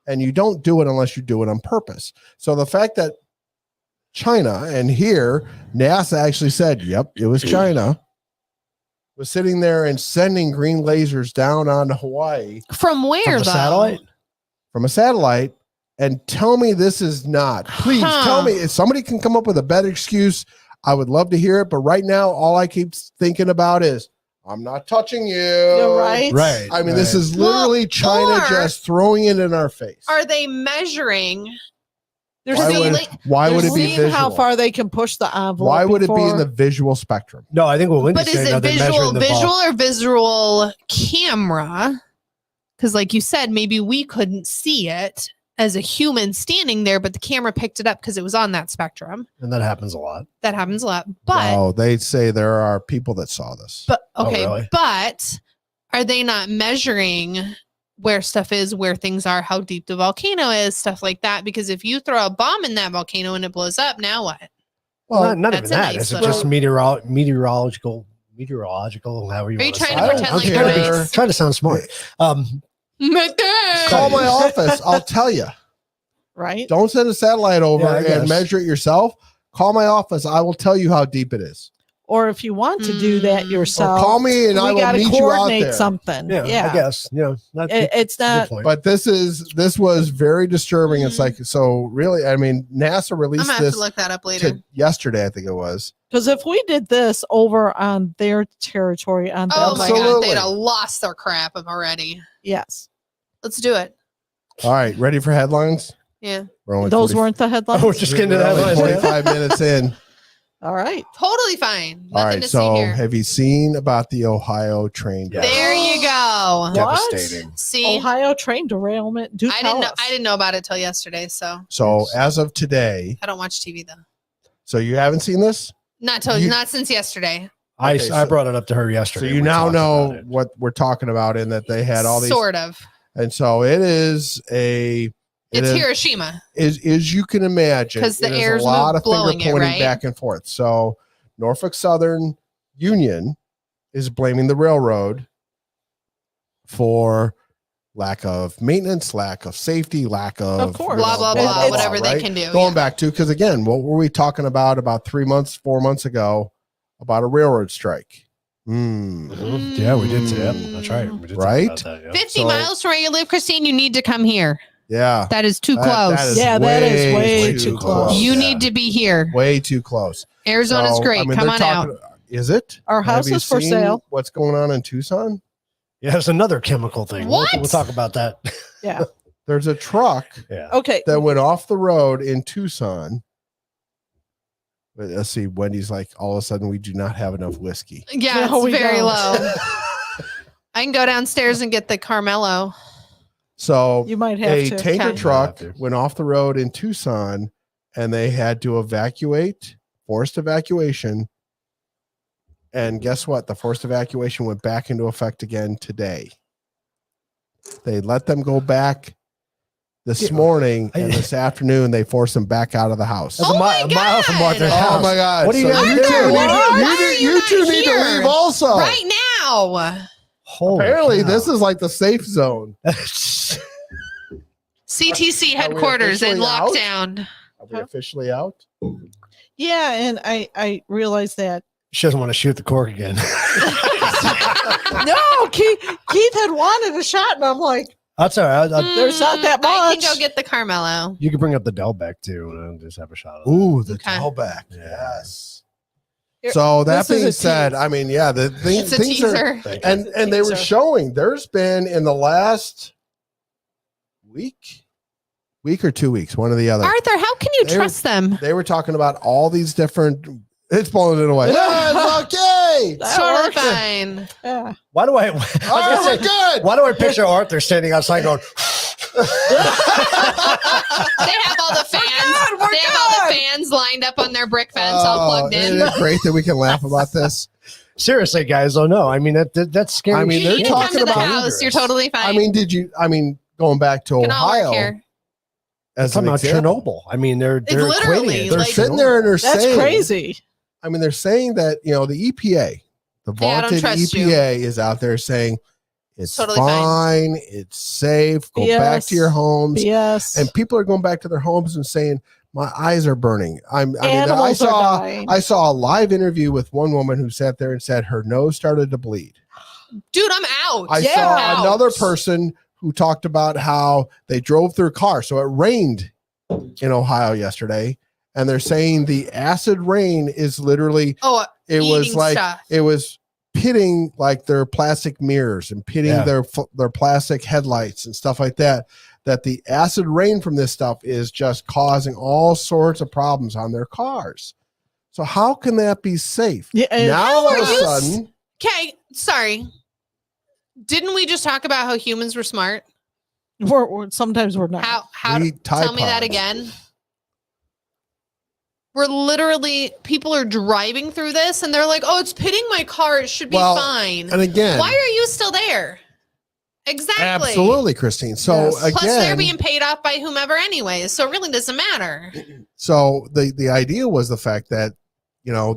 And you don't do it unless you do it on purpose. So the fact that China, and here NASA actually said, yep, it was China, was sitting there and sending green lasers down onto Hawaii From where, though? from a satellite, and tell me this is not. Please tell me if somebody can come up with a better excuse. I would love to hear it. But right now, all I keep thinking about is I'm not touching you. You're right. Right. I mean, this is literally China or- just throwing it in our face. Are they measuring? Why would it be seeing how visual? far they can push the envelope. Why would it be in before- the visual spectrum? No, I think what Wendy's But is saying, it no, they're visual, measuring the visual ball. or visual camera? Because, like you said, maybe we couldn't see it as a human standing there, but the camera picked it up because it was on that spectrum. And that happens a lot. That happens a lot. But No, they say there are people that saw this. But okay, really? but are they not measuring where stuff is, where things are, how deep the volcano is, stuff like that? Because if you throw a bomb in that volcano and it blows up, now what? Well, not even that's a that. nice Is it little- just meteorological, however you Are you want to trying say to it? pretend like you're I'm nice? trying to sound smart. Call my office. I'll tell you. Right. Don't send a satellite over Yeah, I and guess. measure it yourself. Call my office. I will tell you how deep it is. Or if you want to do that yourself, call me and I will gotta meet you out coordinate there. something. Yeah, I guess. That's it's not. But this was very disturbing. It's like, so really, I mean, NASA I'm released gonna have this to look that up later. yesterday, I think it was. Because if we did this over on their territory, on their Oh my god, Absolutely. they'd have lost their crap already. yes, Let's do it. All right, ready for headlines? Yeah. We're only those 40 weren't the headlines. Oh, we're just getting to we're that. only line, 45 minutes in. All right. Totally fine. Nothing All right, to see so here. have you seen about the Ohio train? Yeah. There you go. What? Devastating. See, Ohio train derailment. Do I tell didn't know. us. I didn't know about it till yesterday, so So as of today, I don't watch TV though. so you haven't seen this? Not since yesterday. I so- brought it up to her So yesterday. you We now talked know about it. what we're talking about in that they had all these, Sort of. and so it is a. it It's is- Hiroshima. As you can imagine, 'Cause the it is air's a lot of blowing finger it, pointing right? back and forth. So Norfolk Southern Union is blaming the railroad for lack of maintenance, lack of safety, lack of course. Blah, blah, blah, whatever they can do, Going yeah. back to, because again, what were we talking about 3 months, 4 months ago about a railroad strike? Mhm. Yeah, we did. Yeah, that's right. We did talk Right? about that, yeah. 50 So- miles from where you live, Christine, you need to come here. Yeah. That is too That- close. that is Yeah, that is way too close. You Yeah. need to be here. Way too close. Arizona's So, great. I mean, Come they're on out. talking- Is it? Our Have house you is for seen sale. What's going on in Tucson? Yeah, it's another chemical thing. What? We'll talk about that. Yeah. There's a truck Yeah. Okay. that went off the road in Tucson. But let's see. Wendy's like, all of a sudden, we do not have enough whiskey. Yeah, No, we it's very don't. low. I can go downstairs and get the Carmelo. So You might have a to. tanker Okay. truck Have to. went off the road in Tucson, and they had to evacuate, forced evacuation. And guess what? The forced evacuation went back into effect again today. They let them go back this morning, and this afternoon they forced them back out of the house. That's Oh my a mile from God. Martha's Oh house. my God! What do you So guys you do? two, Why are you you two not need to here? leave also. Right now. Holy Apparently, cow. this is like the safe zone. CTC Are we headquarters in officially out? lockdown. Are we officially out? Yeah, and I realized that. She doesn't want to shoot the cork again. No, Keith had wanted a shot, and I'm like, That's all right. There's not that I much. can go get the Carmelo. You can bring up the Delbeck too, and I'll just have a shot of it. Ooh, the Okay. tailback. Yes. Here- So that this is being a said, tease. I mean, yeah, the It's a things are, teaser. and they were teaser. showing. There's been in the last week or 2 weeks, one or the other. Arthur, how can you They were- trust them? They were talking about all these different. It's pulling it away. Yeah, it's okay. That Totally worked. fine. Yeah. Why do I? Oh, we're good. Why do I picture Arthur standing outside going? They have all the fans. we're They have all the good. fans lined up on their brick fence, all plugged in. Isn't it great that we can laugh about this? Seriously, guys, oh no. I mean that's scary. I mean, You they're can come talking to the about house. You're totally fine. I mean, going back to Can all work Ohio here. as talking an about example, Chernobyl. I mean, they're literally equating it. they're like- sitting there and they're That's saying, crazy. I mean, they're saying that, the EPA, the Yeah, I don't vaunted trust you. EPA is out there saying it's Totally fine. fine, it's safe, go back Yes. to your homes. Yes. And people are going back to their homes and saying, my eyes are burning. I Animals are dying. saw a live interview with one woman who sat there and said her nose started to bleed. Dude, I'm out. I saw another person who talked about how they drove through a car. So it rained in Ohio yesterday, and they're saying the acid rain is literally it was eating like stuff. it was pitting like their plastic mirrors and pitting Yeah. their plastic headlights and stuff like that. That the acid rain from this stuff is just causing all sorts of problems on their cars. So how can that be safe? Yeah, and now how all of are a you sudden, Okay, sorry. Didn't we just talk about how humans were smart? sometimes we're not. How We Tide tell me that Pods. again? We're literally people are driving through this and they're like, "Oh, it's pitting my car. It should be Well, fine." and again, why are you still there? Exactly. absolutely, Christine. So Yes. again, Plus, they're being paid off by whomever, anyways. So it really doesn't matter. so the idea was the fact that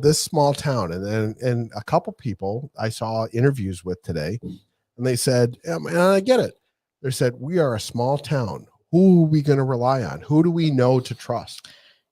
this small town, and a couple people I saw interviews with today, and they said, and I get it. They said, we are a small town. Who are we going to rely on? Who do we know to trust?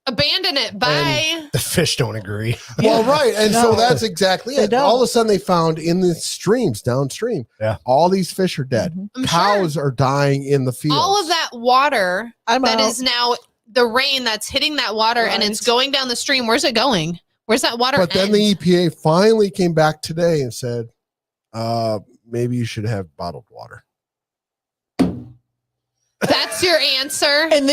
Abandon it. Bye. The fish don't agree. Well, right. And so No. that's exactly They it. don't. All of a sudden they found in the streams downstream, all these fish are dead. Mhm. I'm Cows are dying in the fields. All of that water I'm that out. is now the rain that's hitting that water and it's Right. going down the stream. Where's it going? Where's that water? But then end? the EPA finally came back today and said, maybe you should have bottled water. That's your answer. And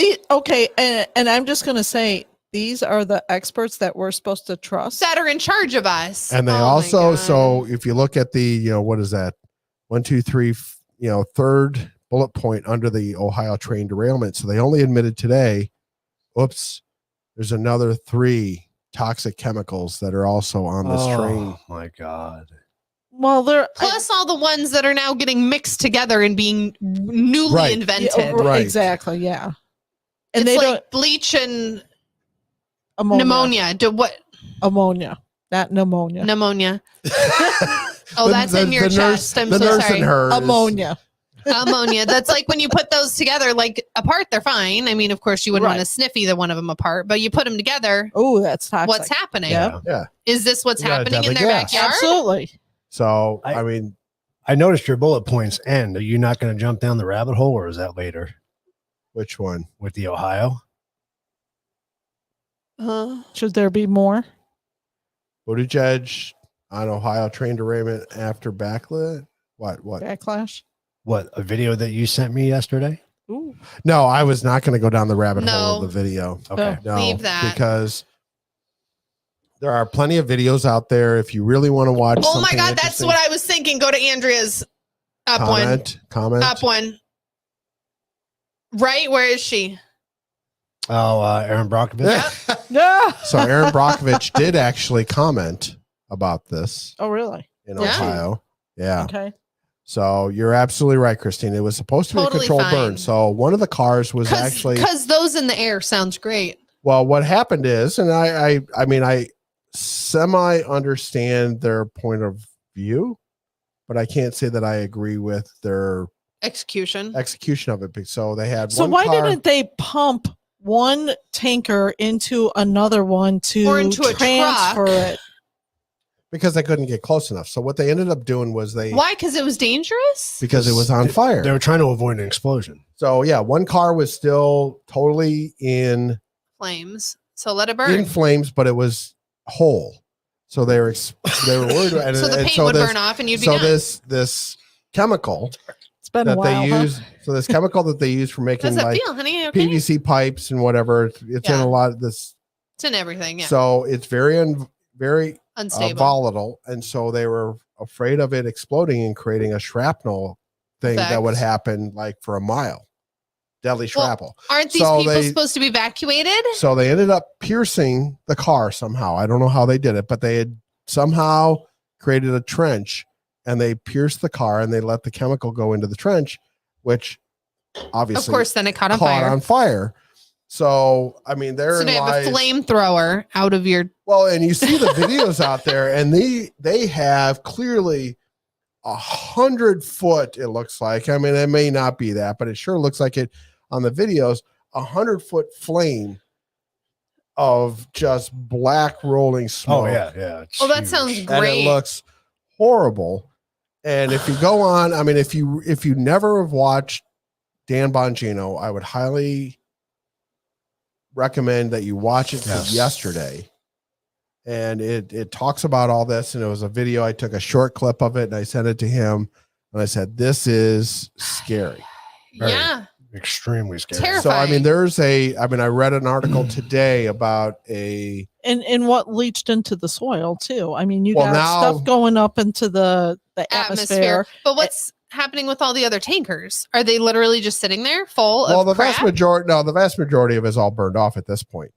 and I'm just gonna say these are the experts that we're supposed to trust. That are in charge of us. And they Oh my also, God. so if you look at the, what is that? 1, 2, 3, third bullet point under the Ohio train derailment. So they only admitted today, oops, there's another 3 toxic chemicals that are also on this train. Oh my God. Well, they're plus all the ones that are now getting mixed together and being newly Right. invented. Right. Exactly, yeah. And It's they like bleach and don't pneumonia. ammonia, not pneumonia. Pneumonia. Oh, that's in your chest. I'm the so nurse sorry. in her is- Ammonia. Ammonia. That's like when you put those together, like apart, they're fine. I mean, of course, you wouldn't want Right. to sniff either one of them apart, but you put them together. Oh, that's toxic. What's happening? Yeah. Yeah. Is this what's You got a happening in deadly their gas. backyard? Absolutely. So, I- I mean, I noticed your bullet points end. Are you not going to jump down the rabbit hole, or is that later which one? with the Ohio? Should there be more? Buttigieg on Ohio train derailment after backlit? What? Backlash? What, a video that you sent me yesterday? Ooh. No, I was not going to go down the rabbit hole of No. the video. Okay. No, Leave that. because there are plenty of videos out there. If you really want to watch, Oh my something God, that's interesting, what I was thinking. Go to Andrea's up one. comment. Up one. Right? Where is she? Oh, Aaron Brockovich. Yeah. So Aaron Brockovich did actually comment about this Oh, really? in Yeah. Ohio. Yeah. Okay. So you're absolutely right, Christine. It was supposed to be Totally a controlled fine. burn. So one of the cars was actually Because those in the air sounds great. well. What happened is, and I mean, I semi understand their point of view, but I can't say that I agree with their Execution. execution of it. So they had So one why car, didn't they pump one tanker into another one to Or into a transfer truck? it? because they couldn't get close enough. So what they ended up doing was Why? Because it was dangerous? because it was on fire. They were trying to avoid an explosion. So yeah, one car was still totally in Flames. So let it burn. in flames, but it was whole. So they were worried. And, so the and paint so would this, burn off and you'd be so gone. this chemical It's been a that while. they use. So this chemical that they use for How making does that like feel, honey? You okay? PVC pipes and whatever. It's in Yeah. a lot of this. It's in everything. Yeah. So it's very Unstable. volatile, and so they were afraid of it exploding and creating a shrapnel thing that would Effect. happen like for a mile. Deadly Well, shrapnel. Aren't these So people they- supposed to be evacuated? So they ended up piercing the car somehow. I don't know how they did it, but they had somehow created a trench and they pierced the car and they let the chemical go into the trench, which obviously Of course, then it caught on caught fire. So I mean, So they have a flamethrower out of your. well, and you see the videos out there, and they have clearly 100-foot. It looks like. I mean, it may not be that, but it sure looks like it on the videos. 100-foot flame of just black rolling smoke. Oh yeah. It's Oh, that huge. sounds And great. it looks horrible. And if you go on, I mean, if you never have watched Dan Bongino, I would highly recommend that you watch it Yes. yesterday. And it talks about all this, and it was a video. I took a short clip of it and I sent it to him, and I said, "This is scary." Very Yeah. extremely scary. Terrifying. So I mean, I read an article today about a And what leached into the soil too. I mean, you Well, got now- stuff going up into the atmosphere. But what's happening with all the other tankers? Are they literally just sitting there full well, of the crap? vast majority of it is all burned off at this point.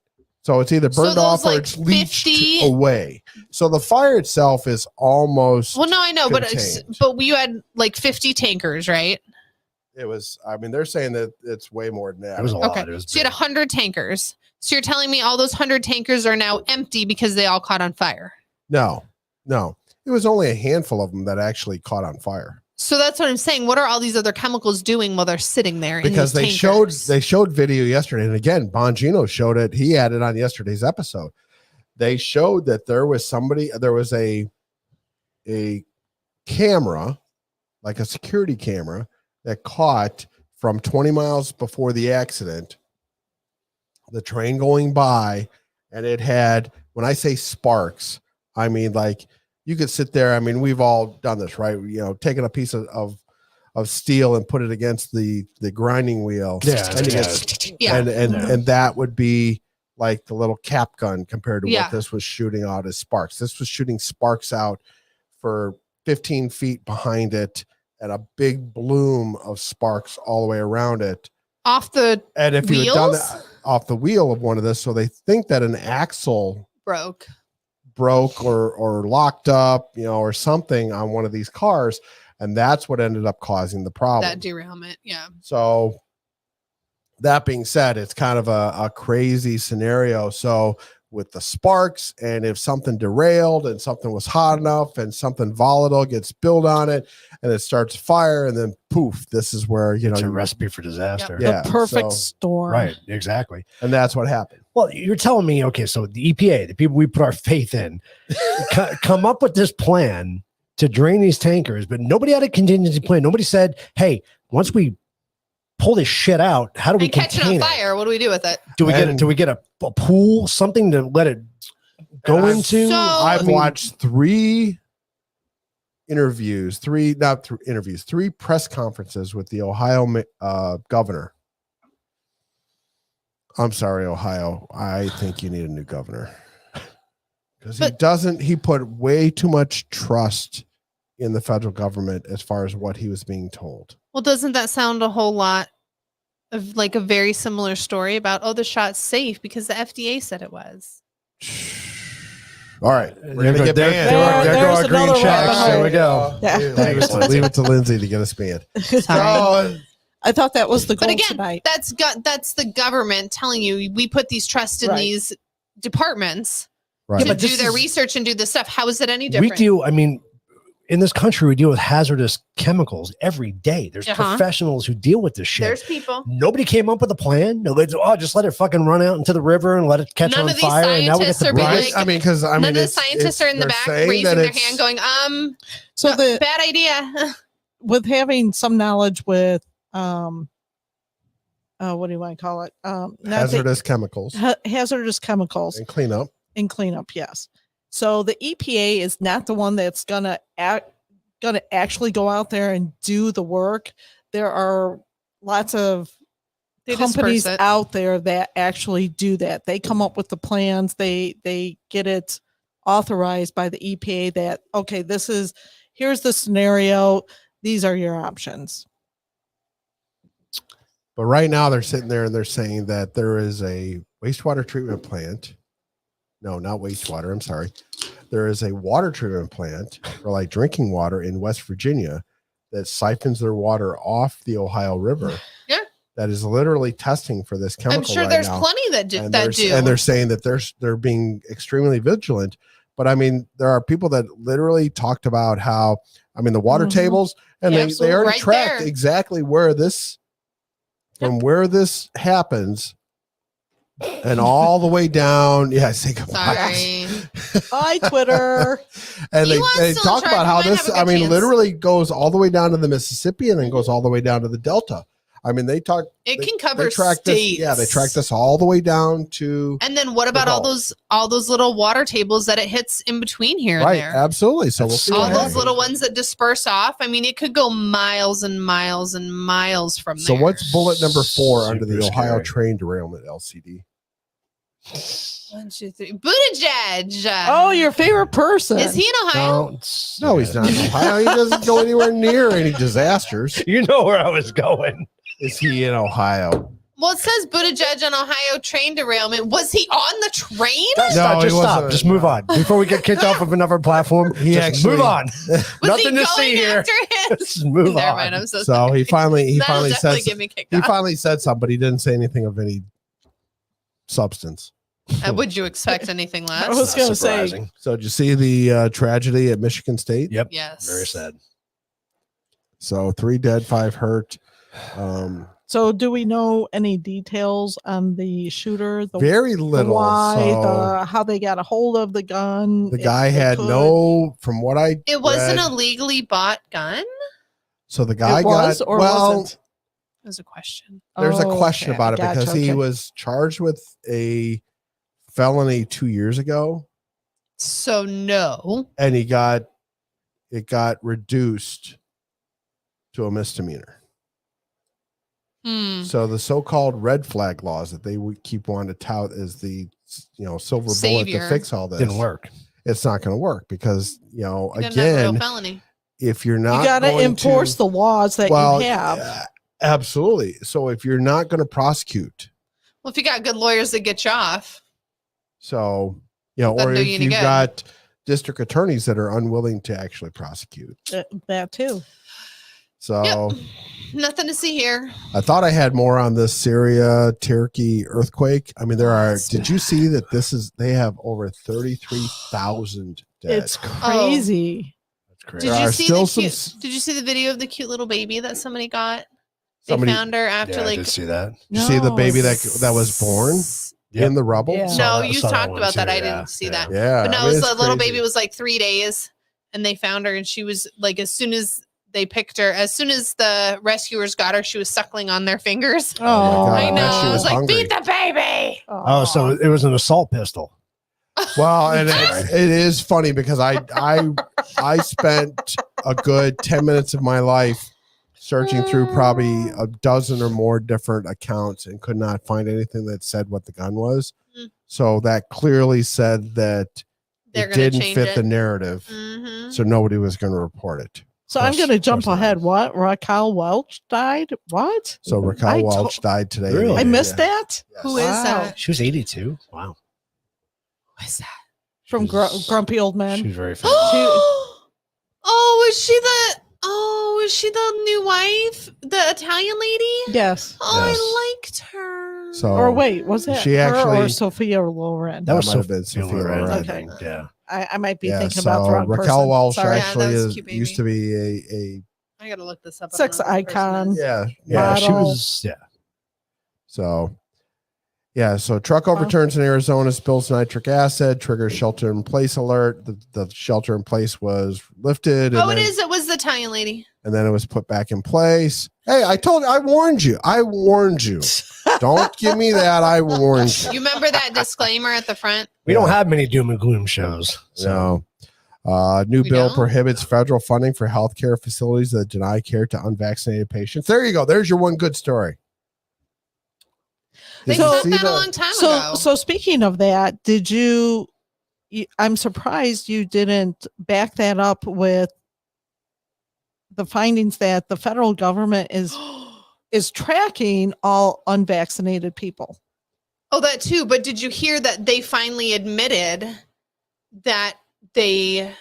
So it's either So burned those, off or like, it's leached 50 away. So the fire itself is almost. Well, no, I know, but contained. you had like 50 tankers, right? It was. I mean, they're saying that it's way more than that. It was a lot. Okay, It was so you had 100 tankers. So you're telling me all those 100 tankers are now empty because they all caught on fire? No. It was only a handful of them that actually caught on fire So that's what I'm saying. What are all these other chemicals doing while they're sitting there? because in they these tankers? showed video yesterday, and again, Bongino showed it. He had it on yesterday's episode. They showed that there was a camera, like a security camera, that caught from 20 miles before the accident, the train going by, and it had, when I say sparks, I mean, like you could sit there. I mean, we've all done this, right? You know, taking a piece of steel and put it against the grinding wheel. Yeah, And, you yeah. get- Yeah. and that would be like the little cap gun compared to Yeah. what this was shooting out as sparks. This was shooting sparks out for 15 feet behind it, and a big bloom of sparks all the way around it. Off the And if you had done wheels? that off the wheel of one of this, so they think that an axle broke. broke or locked up, you know, or something on one of these cars, and that's what ended up causing the problem. That derailment. Yeah. So that being said, it's kind of a crazy scenario. So with the sparks, and if something derailed and something was hot enough and something volatile gets spilled on it and it starts fire, and then poof, this is where, you know, It's a you recipe for disaster. Yeah, The perfect so- storm. Right. Exactly. and that's what happened. Well, you're telling me, okay, so the EPA, the people we put our faith in, come up with this plan to drain these tankers, but nobody had a contingency plan. Nobody said, hey, once we pull this shit out, how do we And catch it on contain it? fire. What do we do with it? Do we And- get a pool, something to let it go And into? So- I've I mean, watched three press conferences with the Ohio governor. I'm sorry, Ohio. I think you need a new governor because he put way too much trust in the federal government as far as what he was being told. Well, doesn't that sound a whole lot of like a very similar story about, oh, the shot's safe because the FDA said it was? All right, we're There gonna go- get there- banned. there- there go There's our green another checks. rabbit There we hole. go. Yeah. Leave it to Lindsay to get us banned. Sorry. So, I thought that was the goal But again, tonight. that's the government telling you we put these trust in Right. these departments right. to but do this their is- research and do this stuff. How is it any We different? do. I mean, in this country, we deal with hazardous chemicals every day. There's Uh-huh. professionals who deal with this shit. There's people. Nobody came up with a plan. Nobody's, just let it fucking run out into the river and let it catch None on of these fire. And now we get scientists the are being brush. like- because None of the scientists are in the they're back saying raising that their it's- hand going, So the bad idea. with having some knowledge with what do you want to call it? hazardous chemicals hazardous chemicals and cleanup. and cleanup. Yes. So the EPA is not the one that's gonna actually go out there and do the work. There are lots of They companies disperse it. out there that actually do that. They come up with the plans. They get it authorized by the EPA that, okay, here's the scenario. These are your options. But right now they're sitting there and they're saying that there is a wastewater treatment plant. No, not wastewater. I'm sorry. There is a water treatment plant for like drinking water in West Virginia that siphons their water off the Ohio River. Yeah. That is literally testing for this chemical. I'm sure right there's now. plenty that do. And they're saying that they're being extremely vigilant. But I mean, there are people that literally talked about how, I mean, the water tables, and Yeah, they already right tracked there. exactly where this, from where this happens, and all the way down. Yeah, say goodbye. Sorry. Bye, Twitter. And they Elon's still talk in charge. about how We might this, have a I good mean, chance. literally goes all the way down to the Mississippi and then goes all the way down to the Delta. I mean, they talk. It they- can they cover track states. This, yeah, they track this all the way down to. And then what about all those little water tables that it hits in between here Right, and there? absolutely. So we'll see. All what those happens. little ones that disperse off. I mean, it could go miles and miles and miles from So there. what's bullet number 4 under the Super Ohio scary. train derailment LCD? 1, 2, 3. Buttigieg. Oh, your favorite person. Is he in Ohio? No, he's not in Ohio. He doesn't go anywhere near any disasters. You know where I was going. Is he in Ohio? Well, it says Buttigieg on Ohio train derailment. Was he on the train? No, he Just stop. wasn't. Just move on. Before we get kicked off of another platform, He just actually- move on. Was Nothing he to see going here. after him? Just move Never on. mind. I'm so So sorry. he finally That'll definitely said get me kicked he off. finally said something, but he didn't say anything of any substance. Would you expect anything less? I was going to say, Surprising. So did you see the tragedy at Michigan State? Yep. Yes. Very sad. So 3 dead, 5 hurt. so do we know any details on the shooter? The Very little. why, So how they got a hold of the gun? the if guy they had could. no, from what I It wasn't read, a legally bought gun? So the guy It was got or well. wasn't? There's a question. There's a Oh, question okay, about it gotcha, because he okay. was charged with a felony 2 years ago, So no. and it got reduced to a misdemeanor. So the so-called red flag laws that they would keep wanting to tout as the silver bullet Savior. to fix all this Didn't work. It's not going to work because You gotta have a real again, felony. if you're not You got to going enforce the laws that well, you have. absolutely. So if you're not going to prosecute, Well, if you got good lawyers that get you off. so Doesn't or do if you any you've good. got district attorneys that are unwilling to actually prosecute. That too. So Nothing to see here. I thought I had more on this Syria Turkey earthquake. I mean, did you see that they have over 33,000 dead? It's crazy. That's crazy. Did There you are see still the some cute, Did you see the video of the cute little baby that somebody got? They Somebody- found her after Yeah, I like did see that. You see the baby No. that was born Yep. in the rubble? Yeah. Saw No, that- you saw that talked one about that. too, I yeah, didn't see yeah. that. Yeah. But no, I it mean, was it's the little crazy. baby was like 3 days, and they found her, and she was like, as soon as they picked her, as soon as the rescuers got her, she was suckling on their fingers. Oh, God. I bet know. she I was was like, hungry. feed the baby. Oh, so it was an assault pistol. Well, and it is funny because I spent a good 10 minutes of my life searching through probably a dozen or more different accounts and could not find anything that said what the gun was. Mm. So that clearly said that They're it gonna didn't change fit it. the narrative. Mhm. So nobody was going to report it. So I'm going to jump ahead. What? Raquel Welch died? What? So Raquel I Welch died today. Really? I missed Yeah. that. Who is Wow. that? She was 82. Wow. Who is that? From Grumpy Old She Man. was very famous. Oh, is she the new wife? The Italian lady? Yes. Oh, Yes. I liked her. So Or wait, was it she her actually or Sophia Loren? That was might have been Sophia Sophia Loren, Loren. I Okay. think. Yeah. I might be Yeah, thinking about the so wrong Raquel person. Welch Sorry. Yeah, actually that was is, cute, used to be a I gotta look this up. I don't Sex know who the person icon. is. yeah. She Model. was, yeah. So, yeah. So truck overturns in Arizona, spills nitric acid, triggers shelter in place alert. The shelter in place was lifted. Oh, and it then, is. It was the Italian lady. And then it was put back in place. Hey, I warned you. Don't give me that. I warned you. You remember that disclaimer at the front? We don't have many doom and gloom shows. So. No. New We bill don't? prohibits federal funding for healthcare facilities that deny care to unvaccinated patients. There you go. There's your one good story. They Did you said see that a the- long time ago. So speaking of that, did you? I'm surprised you didn't back that up with the findings that the federal government is tracking all unvaccinated people. Oh, that too. But did you hear that they finally admitted that they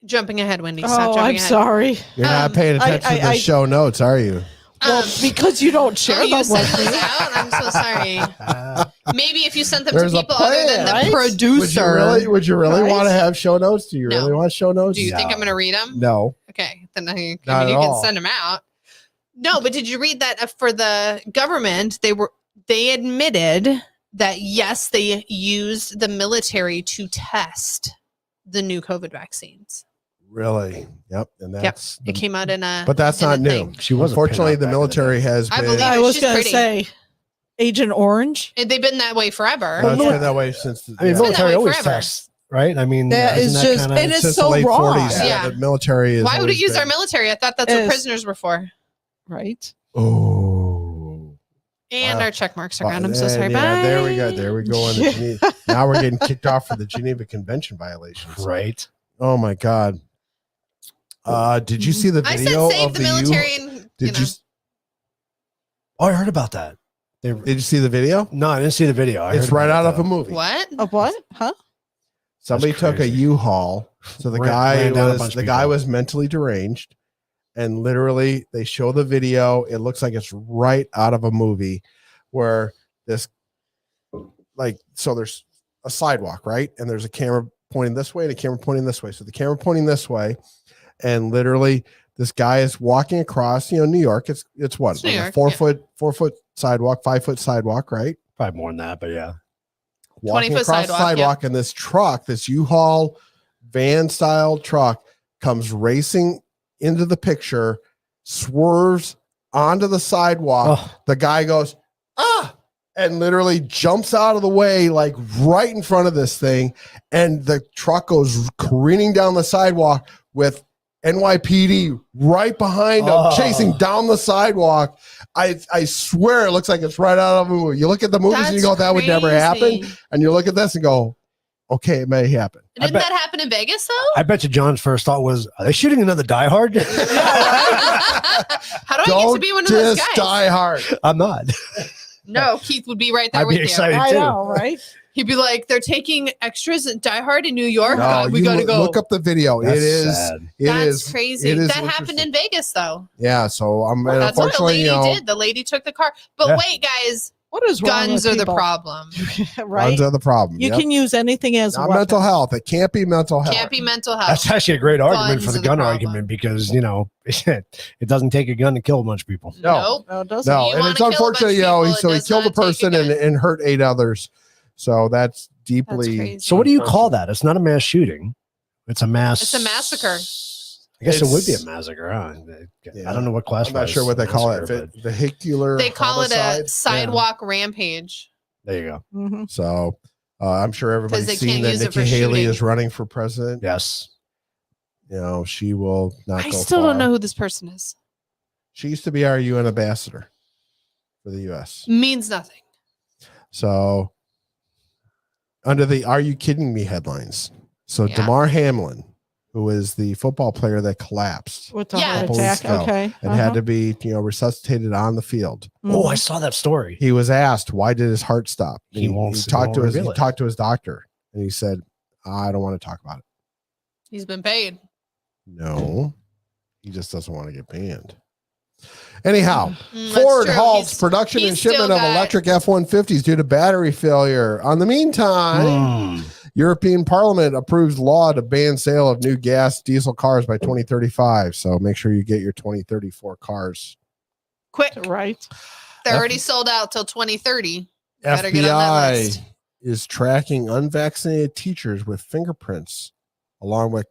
jumping ahead, Wendy? Stop Oh, jumping I'm ahead. sorry. You're not paying attention to the show notes, are you? Well, because you don't share you them sent with me. those out? I'm so sorry. Maybe if you sent them There's to a people other than plan, the right? producer. Would you really Right? want to have show notes? Do you No. really want show notes? Do you think I'm going to read them? No. Okay, then I mean, Not you at can all. send them out. No, but did you read that for the government? They admitted that yes, they used the military to test the new COVID vaccines. Really? Yep. And that's It came out in a. but that's in a not new. thing. She was a Unfortunately, pinup the back in the military has I been believe I it. was She's going to pretty. say Agent Orange. They've been that way forever. that's been that way since the, I mean, been that military way always forever. tests, right? I mean, That isn't is just- kinda- and it's since so the late wrong. 40s. Yeah, Yeah. the military is. Why would it always use our been- military? I thought that's what Is- prisoners were for. Right. Oh. And Wow. our check marks are gone. I'm so sorry. Yeah, Bye. there we go. There we go. On the Geneva. Now we're getting kicked off for the Geneva Convention violations. right? Oh my God. Did you see the I said video save of the the military and Did you you? know. Oh, I heard about that. Did you see the video? No, I didn't see the video. I It's heard right about out it, of a though. movie. What? Of what? Huh? Somebody took a crazy. U-Haul. So the Ran down a bunch of guy people. was mentally deranged, and literally they show the video. It looks like it's right out of a movie, where this, like, so there's a sidewalk, right, and there's a camera pointing this way and a camera pointing this way. So the camera pointing this way, and literally this guy is walking across. New York. It's what, It's New like York, a 4-foot sidewalk, 5-foot sidewalk, right? Probably more than that, but yeah. Walking 20-foot across the sidewalk, and this truck, this U-Haul van style truck, comes racing into the picture, swerves onto the sidewalk. Oh. The guy goes, ah, and literally jumps out of the way, like right in front of this thing. And the truck goes careening down the sidewalk with NYPD right behind him, Oh. chasing down the sidewalk. I swear it looks like it's right out of a movie. You look at the movies and you go, that would never happen. crazy. And you look at this and go, okay, it may happen. Didn't bet- that happen in Vegas though? I bet you John's first thought was, are they shooting another Die Hard? How do I get to be one of those diss guys? Die Hard. I'm not. No, Keith would be right there I'd with be excited I too. know, right? He'd be like, "They're taking extras at Die Hard in New York. No, we you gotta go." look up the video. That's it is. sad. It That's is- crazy. it is That happened in Vegas though. Yeah. So I'm That's what the unfortunately, lady did. The lady took the car. But Yeah. wait, guys, What is wrong guns with are the people? problem. Right? guns are the problem. You Yep. can use anything as a Not weapon. mental health. It can't be mental health. Can't be mental health. That's actually a great argument for Guns the are the gun problem. argument because, it doesn't take a gun to kill a bunch of people. Nope. No, it doesn't. No, You and wanna it's kill a bunch of unfortunate, people, it so he does killed a not take a person gun. and hurt 8 others. So that's deeply. crazy. So what do you call that? It's not a mass shooting. It's a mass. It's a massacre. I guess it would be It's- a massacre. Huh? Yeah. I don't know what class. I'm not sure what they call it. Massacre, but Vehicular. They call it homicide? a sidewalk rampage. there you go. Mhm. So I'm sure they everybody's can't seen that use it Nikki for Haley shooting. is running for president. Yes. She will not I go still far. don't know who this person is. She used to be our UN ambassador for the U.S. Means nothing. So under the "Are you kidding me?" headlines. So Yeah. Damar Hamlin, who is the football player that collapsed With the Yeah. heart Couple attack. weeks ago, Okay. and had to be, resuscitated on the field. Oh, I saw that story. He was asked, why did his heart stop? He won't talked to his reveal it. talked to his doctor, and he said, I don't want to talk about it. He's been paid. No, he just doesn't want to get banned. Anyhow, That's Ford true. halts He's- production he's and shipment still of got- electric F-150s due to battery failure. On the meantime, European Parliament approves law to ban sale of new gas diesel cars by 2035. So make sure you get your 2034 cars. Quick. Right. They're already sold out till 2030. Better get on that list. FBI is tracking unvaccinated teachers with fingerprints, along with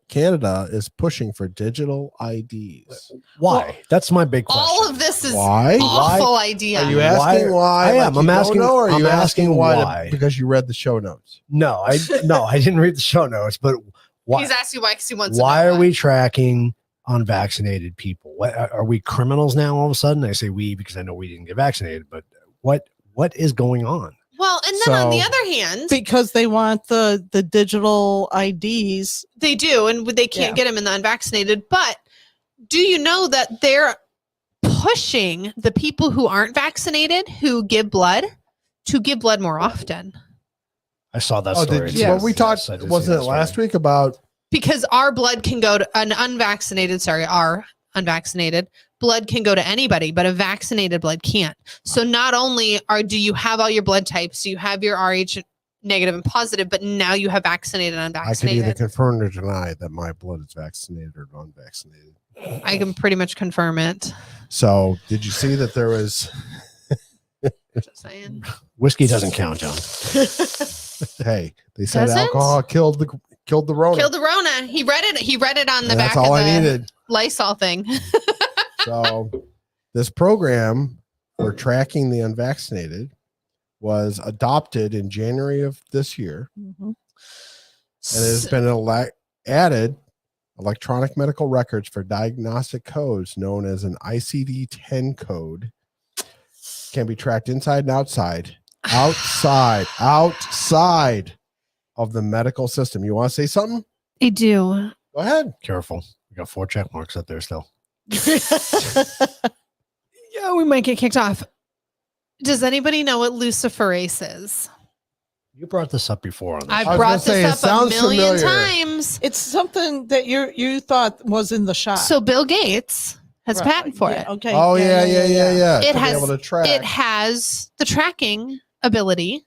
Canada is pushing for digital IDs. Why? That's my big question. All of this is Why? awful idea. Are you asking why? I am. you I'm don't asking. know, or are I'm you asking why? because you read the show notes? No, I didn't read the show notes, but why? He's asking why because he wants Why to know are we tracking unvaccinated people? What, are we criminals now? All of a sudden, I say we because I know we didn't get vaccinated. But what is going on? Well, and then on the So- other hand, Because they want the digital IDs. they do, and they can't get them in the unvaccinated. But do you know that they're pushing the people who aren't vaccinated who give blood to give blood more often? I saw that Oh, story. did, well, we talked. I did see Wasn't that it last story. week about? Because our blood can go to our unvaccinated blood can go to anybody, but a vaccinated blood can't. So not only do you have all your blood types, you have your RH negative and positive, but now you have vaccinated and I can either unvaccinated. confirm or deny that my blood is vaccinated or unvaccinated. I can pretty much confirm it. So, did you see that there was? Just saying. Whiskey doesn't count, John. Hey, they said Doesn't? alcohol killed the Rona. Killed the Rona. He read it on the And back that's all of I the needed. Lysol thing. So, this program for tracking the unvaccinated was adopted in January of this year, Mhm. and it has been added electronic medical records for diagnostic codes known as an ICD-10 code can be tracked inside and outside of the medical system. You want to say something? I do. Go ahead. Careful. We got 4 check marks up there still. Yeah, we might get kicked off. Does anybody know what luciferase is? You brought this up before on this. I was brought gonna say, it this up a sounds million familiar. times. It's something that you thought was in the shot. So Bill Gates has a Right. patent for Yeah, it. Okay. Oh yeah. It To be has able to track. it has the tracking ability.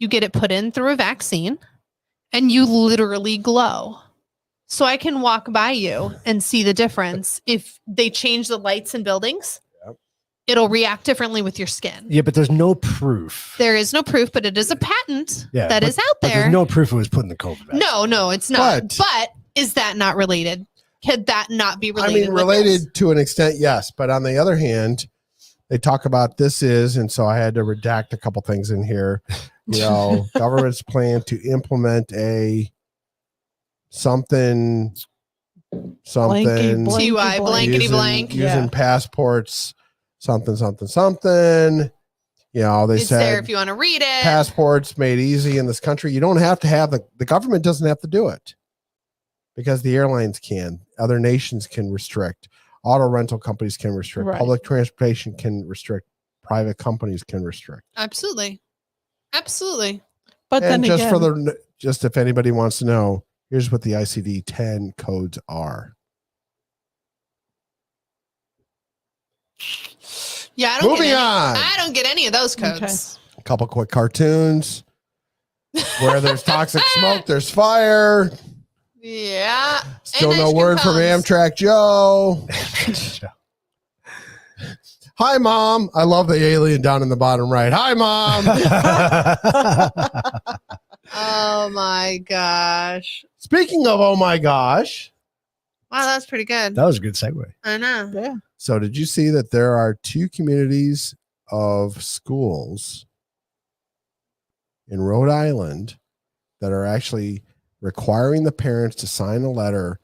You get it put in through a vaccine and you literally glow. So I can walk by you and see the difference. If they change the lights in buildings, it'll react differently with your skin. Yeah, but there's no proof. There is no proof, but it is a patent that is out But there. there's no proof it was put in the COVID vaccine. No, it's not. But is that not related? Could that not be I related? mean, with related this? to an extent, yes. But on the other hand, they talk about this is, and so I had to redact a couple things in here. You know, government's plan to implement a something Blanky, TY blankety blank. using passports, something. You know, they It's there said if you want to read it. passports made easy in this country. You don't have to have the government doesn't have to do it because the airlines can, other nations can restrict, auto rental companies can restrict, Right. public transportation can restrict, private companies can restrict. Absolutely. But And then just again, for the just if anybody wants to know, here's what the ICD-10 codes are. Yeah, I don't Moving get any, on. I don't get any of those codes. A couple quick cartoons. Where there's toxic smoke, there's fire. Yeah. Still And no ice cream word from cones. Amtrak Joe. Hi, Mom. I love the alien down in the bottom right. Hi, Mom. Oh my gosh. Speaking of, oh my gosh. Wow, that's pretty good. That was a good segue. I know. yeah. So, did you see that there are 2 communities of schools in Rhode Island that are actually requiring the parents to sign a letter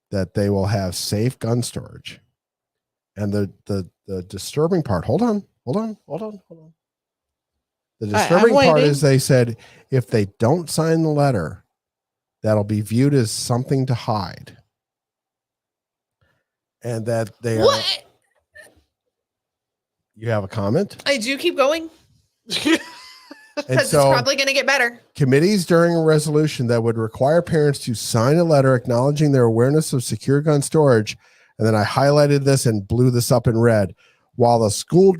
that they will have safe gun storage? And the disturbing part, hold on. The disturbing part waiting. is they said if they don't sign the letter, that'll be viewed as something to hide. And that they are. What? You have a comment? I do keep going. And Because so it's probably going to get better. committees during a resolution that would require parents to sign a letter acknowledging their awareness of secure gun storage And then I highlighted this and blew this up in red. While the school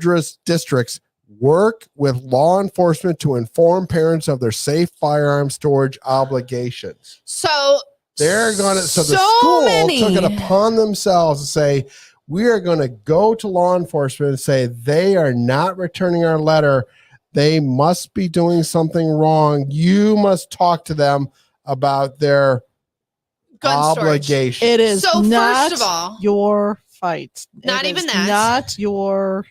districts work with law enforcement to inform parents of their safe firearm storage obligations. So they're going to, so the school took it upon themselves to say, we are going to go to law enforcement and say they are not returning our letter. They must be doing something wrong. You must talk to them about their obligation. It is so not first of all, your fight. Not It even is that. Not your.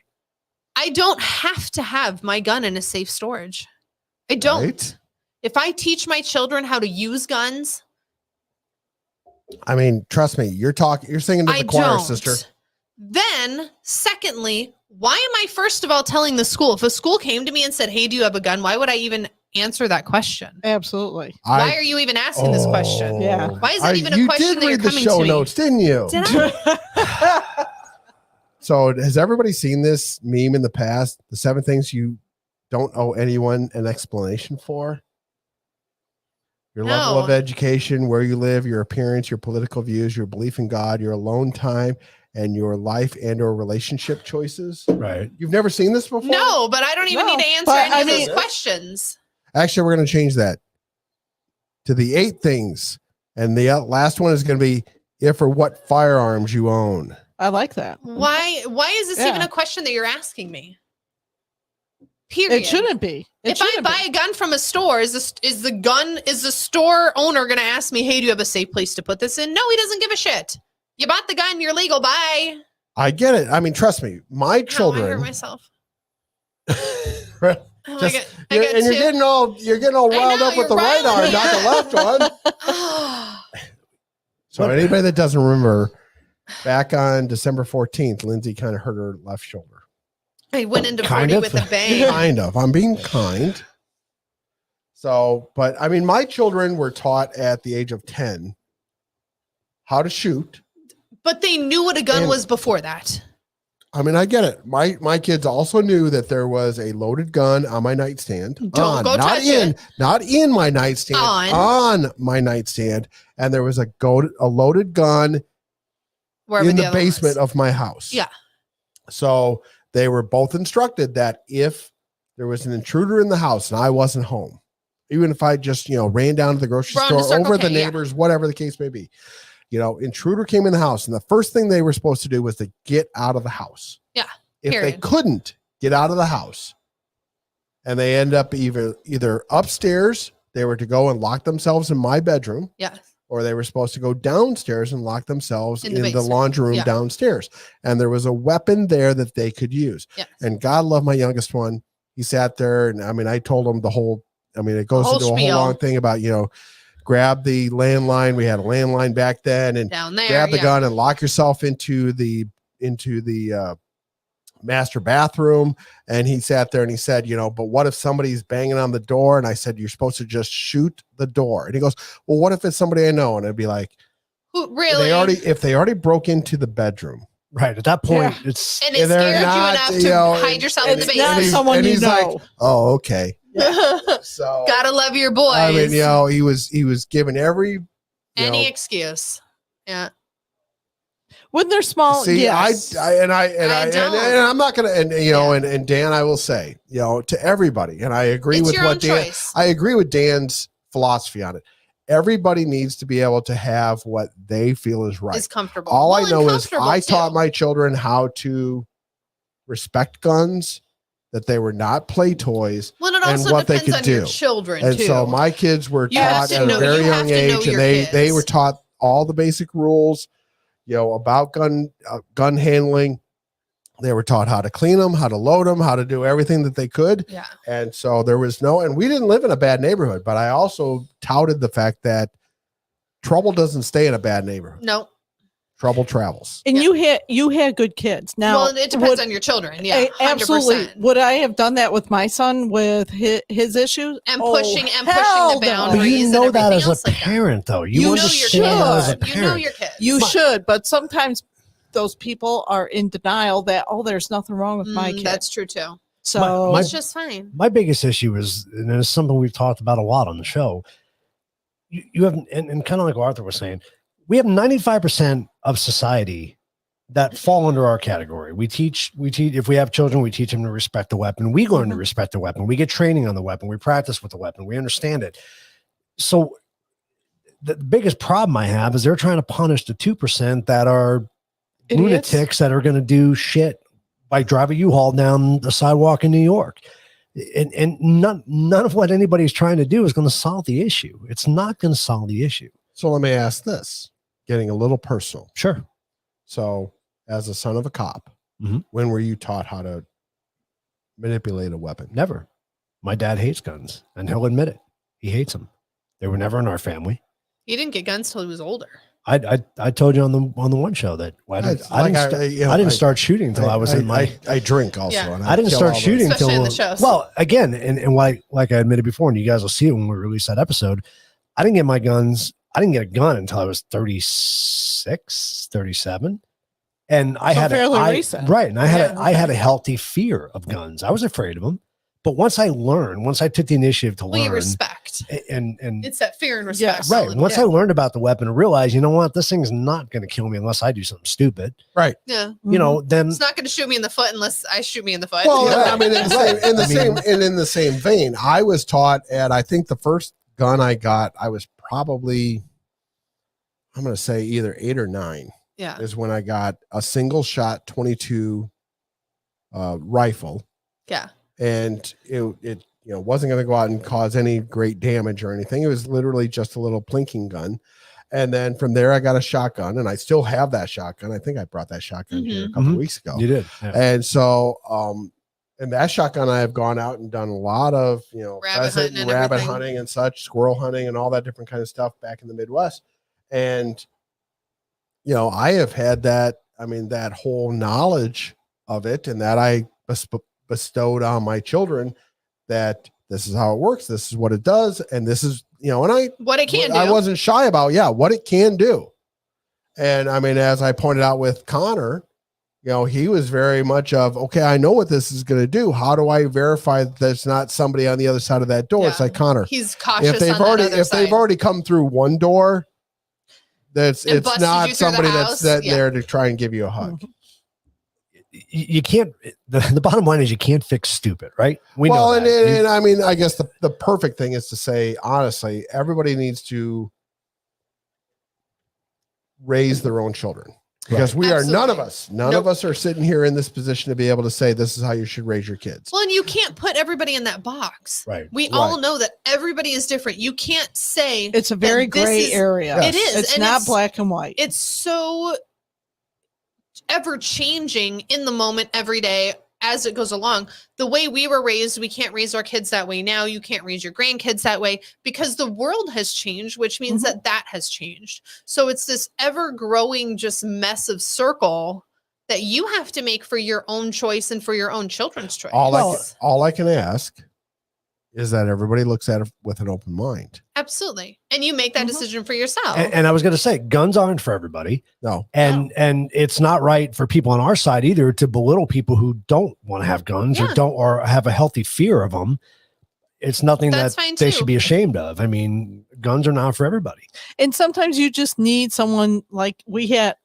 I don't have to have my gun in a safe storage. I don't. Right? If I teach my children how to use guns, I mean, trust me, you're singing to the choir, don't. sister. Then, secondly, why am I first of all telling the school? If a school came to me and said, "Hey, do you have a gun?" Why would I even answer that question? Absolutely. Why are you even asking this question? Yeah. Why is that even a question that you're You did read the coming show to me? notes, didn't you? Did I? So has everybody seen this meme in the past? The 7 things you don't owe anyone an explanation for? Your level of education, where you live, your appearance, your political views, your belief in God, your alone time, and your life and or relationship choices. Right. You've never seen this before? No, but I don't even need to answer any of those questions. Actually, we're going to change that to the 8 things. And the last one is going to be if or what firearms you own. I like that. Why is this even a question that you're asking me? Period. It shouldn't be. If I buy a gun from a store, is the store owner going to ask me, "Hey, do you have a safe place to put this in?" No, he doesn't give a shit. You bought the gun, you're legal. Bye. I get it. I mean, trust me, my children. I hurt myself. Right. Oh, Just, I got and two. you're getting all riled up with the right arm, not the left one. So anybody that doesn't remember, back on December 14th, Lindsay kind of hurt her left shoulder. I went into party with a bang. Kind of. I'm being kind. So, but I mean, my children were taught at the age of 10 how to shoot. But they knew what a gun And- was before that. I mean, I get it. My kids also knew that there was a loaded gun on my nightstand. Don't go touch it. Not in my nightstand. On my nightstand, and there was a loaded gun Wherever in the other basement was. of my house. Yeah. So they were both instructed that if there was an intruder in the house and I wasn't home, even if I just ran down to the grocery Run to store Circle over K, the neighbors, whatever the case may be. Intruder came in the house, and the first thing they were supposed to do was to get out of the house. Yeah. If they period. couldn't get out of the house, and they end up either upstairs, they were to go and lock themselves in my bedroom, Yes. or they were supposed to go downstairs and lock themselves In in the the basement. laundry room Yeah. downstairs. And there was a weapon there that they could use. Yes. And God love my youngest one. He sat there, and I mean, I told him it goes whole into a whole spiel. long thing about, grab the landline. We had a landline back then, and Down there, grab the yeah. gun and lock yourself into the master bathroom. And he sat there and he said, but what if somebody's banging on the door? And I said, you're supposed to just shoot the door. And he goes, well, what if it's somebody I know? And I'd be like, Who, really? if they already broke into the bedroom. Right. At that point, it's and it they're scared not, you enough to hide yourself in the it's not basement. someone and you he's know. like, oh, okay. So Gotta love your boys. I mean, he was given every Any excuse. Yeah. When they're small, see, yes. and don't. I'm not gonna, and Dan, I will say, to everybody, and I agree It's with your what own Dan, choice. I agree with Dan's philosophy on it. Everybody needs to be able to have what they feel is right. Is comfortable. All Well, I know and is comfortable, I too. taught my children how to respect guns, that they were not play toys, Well, it and also what they depends could on your do. children, And too. so my kids were You have taught to at know- a very you have young to know age, your and they kids. were taught all the basic rules, about gun handling. They were taught how to clean them, how to load them, how to do everything that they could. Yeah. And so there was and we didn't live in a bad neighborhood, but I also touted the fact that trouble doesn't stay in a bad neighborhood. No. Trouble travels. And you had good kids. Now, Well, it depends on your children. Yeah. 100%. absolutely. Would I have done that with my son with his issues? And Oh, pushing hell the no. boundaries. But you know and that everything as a else like that. parent, though. You You understand that as a should. You know parent. your kids. You should, but sometimes those people are in denial that there's nothing wrong with my kid. That's true too. So My- It's just fine. My biggest issue is, and it's something we've talked about a lot on the show. You have, and kind of like what Arthur was saying, we have 95% of society that fall under our category. We teach, if we have children, we teach them to respect the weapon. We learn to respect the weapon. We get training on the weapon. We practice with the weapon. We understand it. So the biggest problem I have is they're trying to punish the 2% that are Idiots. lunatics that are going to do shit like drive a U-Haul down the sidewalk in New York. And none of what anybody's trying to do is going to solve the issue. It's not going to solve the issue. So let me ask this, getting a little personal. Sure. So as a son of a cop, when were you taught how to manipulate a weapon? Never. My dad hates guns, and he'll admit it. He hates them. They were never in our family. He didn't get guns till he was older. I told you on the one show that I didn't start shooting until I was in my. I drink also. Yeah. And I didn't start shooting until Especially in the shows. well, again, and like I admitted before, and you guys will see it when we release that episode. I didn't get my guns. I didn't get a gun until I was 36, 37. And I had fairly recent. Right. And I had a healthy fear of guns. I was afraid of them. But once I took the initiative to learn, respect, and it's that fear and respect. right. Once I learned about the weapon and realized, you know what, this thing's not going to kill me unless I do something stupid. Right. Yeah. You know, then It's not going to shoot me in the foot unless I shoot me in the foot. Well, I mean, in the same vein, I was taught at, I think the first gun I got, I was probably, I'm going to say either 8 or 9. Yeah. Is when I got a single shot 22 rifle. Yeah. And it wasn't going to go out and cause any great damage or anything. It was literally just a little plinking gun. And then from there, I got a shotgun, and I still have that shotgun. I think I brought that shotgun here a couple of weeks ago. You did. Yeah. And so, and that shotgun, I have gone out and done a lot of, pheasant and rabbit hunting and such, squirrel hunting and all that different kind of stuff back in the Midwest. And, I have had that, that whole knowledge of it, and that I bestowed on my children, that this is how it works. This is what it does. And this is, and what it can do. I wasn't shy about, what it can do. And as I pointed out with Connor, he was very much of, okay, I know what this is going to do. How do I verify that there's not somebody on the other side of that door? Yeah. It's like, Connor, He's cautious. if they've already come through one door, it's not somebody that's there to try and give you a hug. You can't, the bottom line is you can't fix stupid, right? We know that. And I guess the perfect thing is to say, honestly, everybody needs to raise their own children, because we are, none of us are sitting here in this position to be able to say, this is how you should raise your kids. Well, and you can't put everybody in that box. Right. We all know that everybody is different. You can't say it's a very gray area. It is. It's not black and white. It's so ever changing in the moment every day as it goes along. The way we were raised, we can't raise our kids that way now. You can't raise your grandkids that way because the world has changed, which means that has changed. So it's this ever growing just mess of circle that you have to make for your own choice and for your own children's choice. All I can ask is that everybody looks at it with an open mind. Absolutely. And you make that decision for yourself. And I was going to say, guns aren't for everybody. No. And it's not right for people on our side either to belittle people who don't want to have guns or have a healthy fear of them. It's nothing that they should be ashamed of. Guns are not for everybody. And sometimes you just need someone like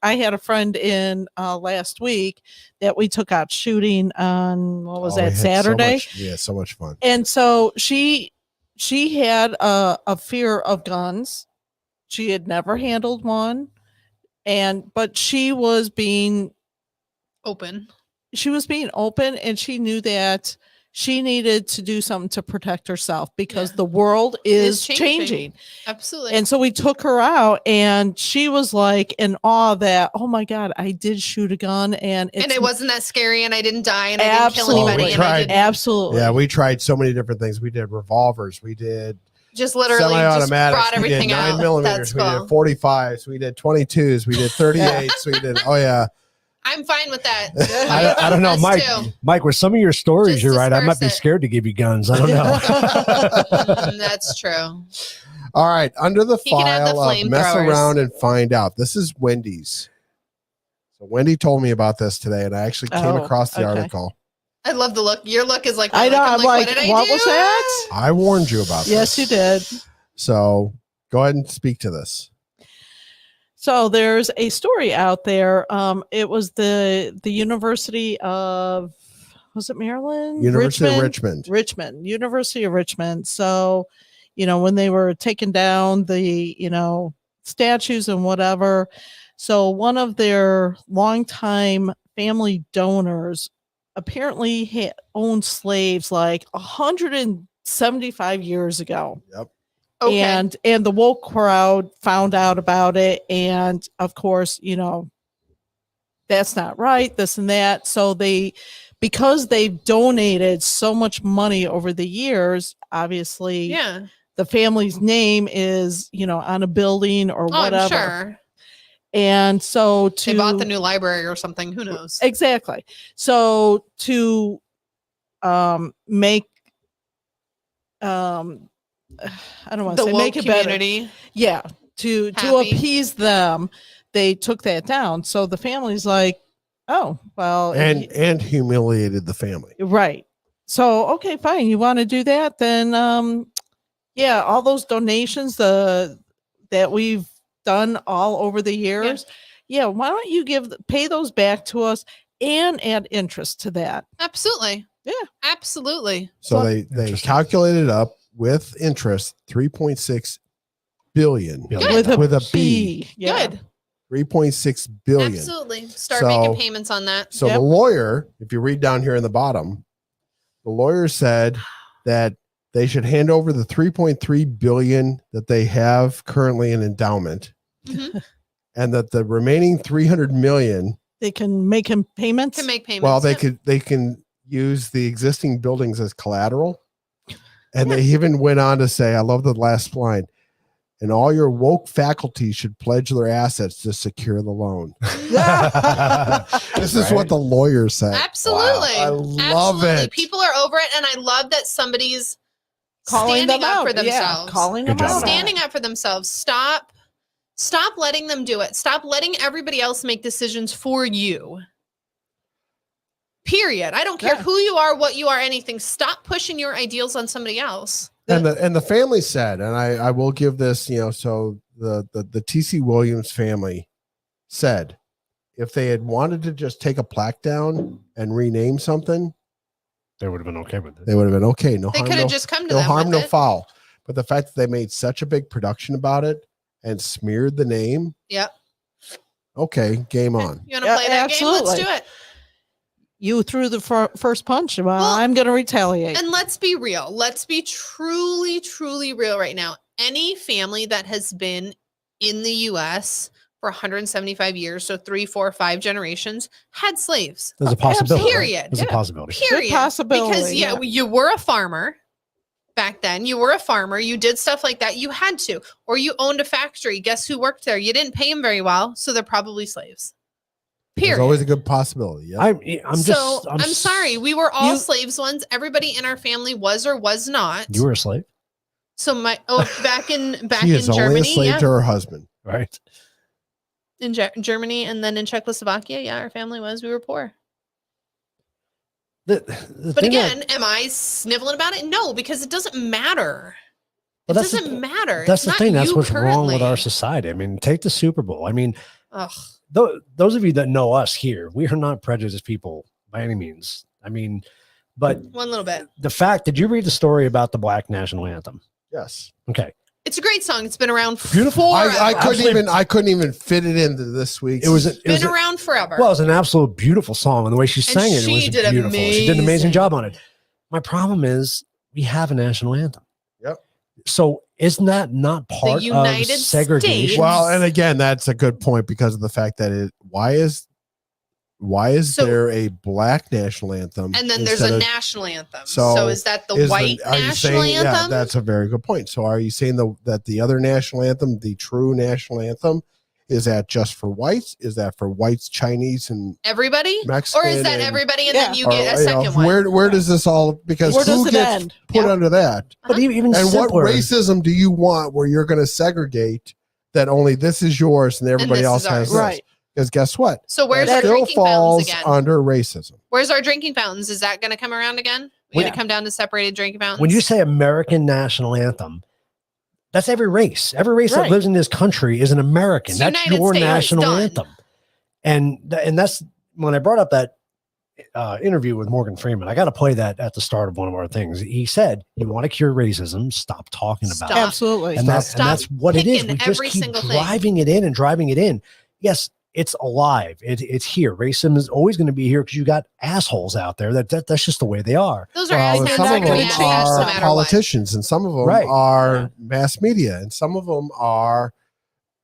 I had a friend in last week that we took out shooting on, Saturday? So much fun. And so she had a fear of guns. She had never handled one. But she was being open. She was being open, and she knew that she needed to do something to protect herself because the world is changing. Absolutely. And so we took her out, and she was like in awe that, oh my God, I did shoot a gun, and it wasn't that scary, and I didn't die, and I didn't kill anybody. Absolutely. Yeah, we tried so many different things. We did revolvers. We did just literally semi-automatics. Brought everything we did 9 out. millimeters. We did 45s. We did 22s. We did 38s. We did, I'm fine with that. I don't know, Mike. Mike, with some of your stories, you're right. I might be scared to give you guns. I don't know. That's true. All right. Under the file of mess around and find out. This is Wendy's. So Wendy told me about this today, and I actually came across the article. I love the look. Your look is like, I know. I'm like, what was that? I warned you about this. Yes, you did. So go ahead and speak to this. So there's a story out there. It was the University of, was it Maryland? University of Richmond. University of Richmond. So, when they were taking down the, statues and whatever. So one of their longtime family donors apparently owned slaves like 175 years ago. Yep. Okay. And the woke crowd found out about it, and of course, that's not right, this and that. So because they've donated so much money over the years, obviously, Yeah. the family's name is, on a building or Oh, whatever. I'm sure. And so They bought the new library or something. Who knows? Exactly. So to make I don't want to The say woke make it better. community. Yeah, to Happy. appease them, they took that down. So the family's like, oh well, And humiliated the family. right. So okay, fine. You want to do that? Then yeah, all those donations that we've done all over the years. Yeah, why don't you pay those back to us and add interest to that? Absolutely. Yeah. Absolutely. So they calculated up with interest 3.6 billion with a B. Yeah. Good. 3.6 billion. Absolutely. Start So- making payments on that. So the lawyer, if you read down here in the bottom, the lawyer said that they should hand over the 3.3 billion that they have currently in endowment, Mhm. and that the remaining 300 million, They can make him payments. Can make payments. well, Yep. they can use the existing buildings as collateral. And they even went on to say, I love the last line, and all your woke faculty should pledge their assets to secure the loan. This is what the lawyer said. Absolutely. Wow, I love Absolutely. it. People are over it, and I love that somebody's Calling standing them up out. for Yeah, themselves. calling them out. Standing up for themselves. Stop letting them do it. Stop letting everybody else make decisions for you. Period. I don't care who you are, what you are, anything. Stop pushing your ideals on somebody else. And the family said, and I will give this, so the TC Williams family said, if they had wanted to just take a plaque down and rename something, They would have been okay with it. they would have been okay. No They harm, could have no, just come to no them harm, with no it. foul. But the fact that they made such a big production about it and smeared the name, Yep. okay, game on. You want to play that game? Let's absolutely. do it. You threw the first punch. Well, I'm going to retaliate. And let's be real. Let's be truly, truly real right now. Any family that has been in the U.S. for 175 years, so 3, 4, 5 generations, had slaves. There's a possibility. Period. There's a possibility. Period. Good possibility, Because yeah. you were a farmer back then. You were a farmer. You did stuff like that. You had to. Or you owned a factory. Guess who worked there? You didn't pay them very well, so they're probably slaves. There's Period. always a good possibility. Yeah. I'm sorry. We were all slaves once. Everybody in our family was or was not. You were a slave, So back in She is only a Germany, slave yeah. to her husband. right? In Germany and then in Czechoslovakia, yeah, our family was. We were poor. The But thing again, am I sniveling about it? No, because it doesn't matter. Well, It that's the doesn't matter. That's It's the not thing. That's you what's wrong with currently. our society. I mean, take the Super Bowl. I mean, Ugh. those of you that know us here, we are not prejudiced people by any means. I mean, but One little bit. the fact, did you read the story about the Black National Anthem? Yes. Okay. It's a great song. It's been around Beautiful. forever. I couldn't even fit it into this week. It was been around forever. Well, it was an absolute beautiful song, and the way she sang it, she it was did beautiful. She did an amazing amazing. job on it. My problem is we have a national anthem. Yep. So isn't that not part of United segregation? States. Well, and again, that's a good point because of the fact that why is So- there a black national anthem? and then there's instead a of- national anthem. So is that the white are you national saying- anthem? Yeah, that's a very good point. So are you saying that the other national anthem, the true national anthem, is that just for whites? Is that for whites, Chinese, and everybody? Mexican Or is that and- everybody and then you or, get a you know, second one? where does this all? Because Where does who it gets end? put under that? But even And what simpler, racism do you want where you're going to segregate that only this is yours and everybody this else is has ours. this? Right. Because guess what? So where's That our still drinking fountains falls again? under racism. Where's our drinking fountains? Is that going to come around again? We When- going to come down to separated drinking fountains? when you say American national anthem, That's every race. Every race that Right. lives in this country is an American. It's That's United your States, national done. anthem. And that's when I brought up that interview with Morgan Freeman. I got to play that at the start of one of our things. He said, "You want to cure racism? Stop talking about it." Absolutely. And that's what it is. We just every keep single thing. driving it in and driving it in. Yes, it's alive. It's here. Racism is always going to be here because you got assholes out there. That's just the way they are. Those are Well, assholes some that are of going to them be assholes no are matter politicians, and some of them Right. are mass media, and some of them are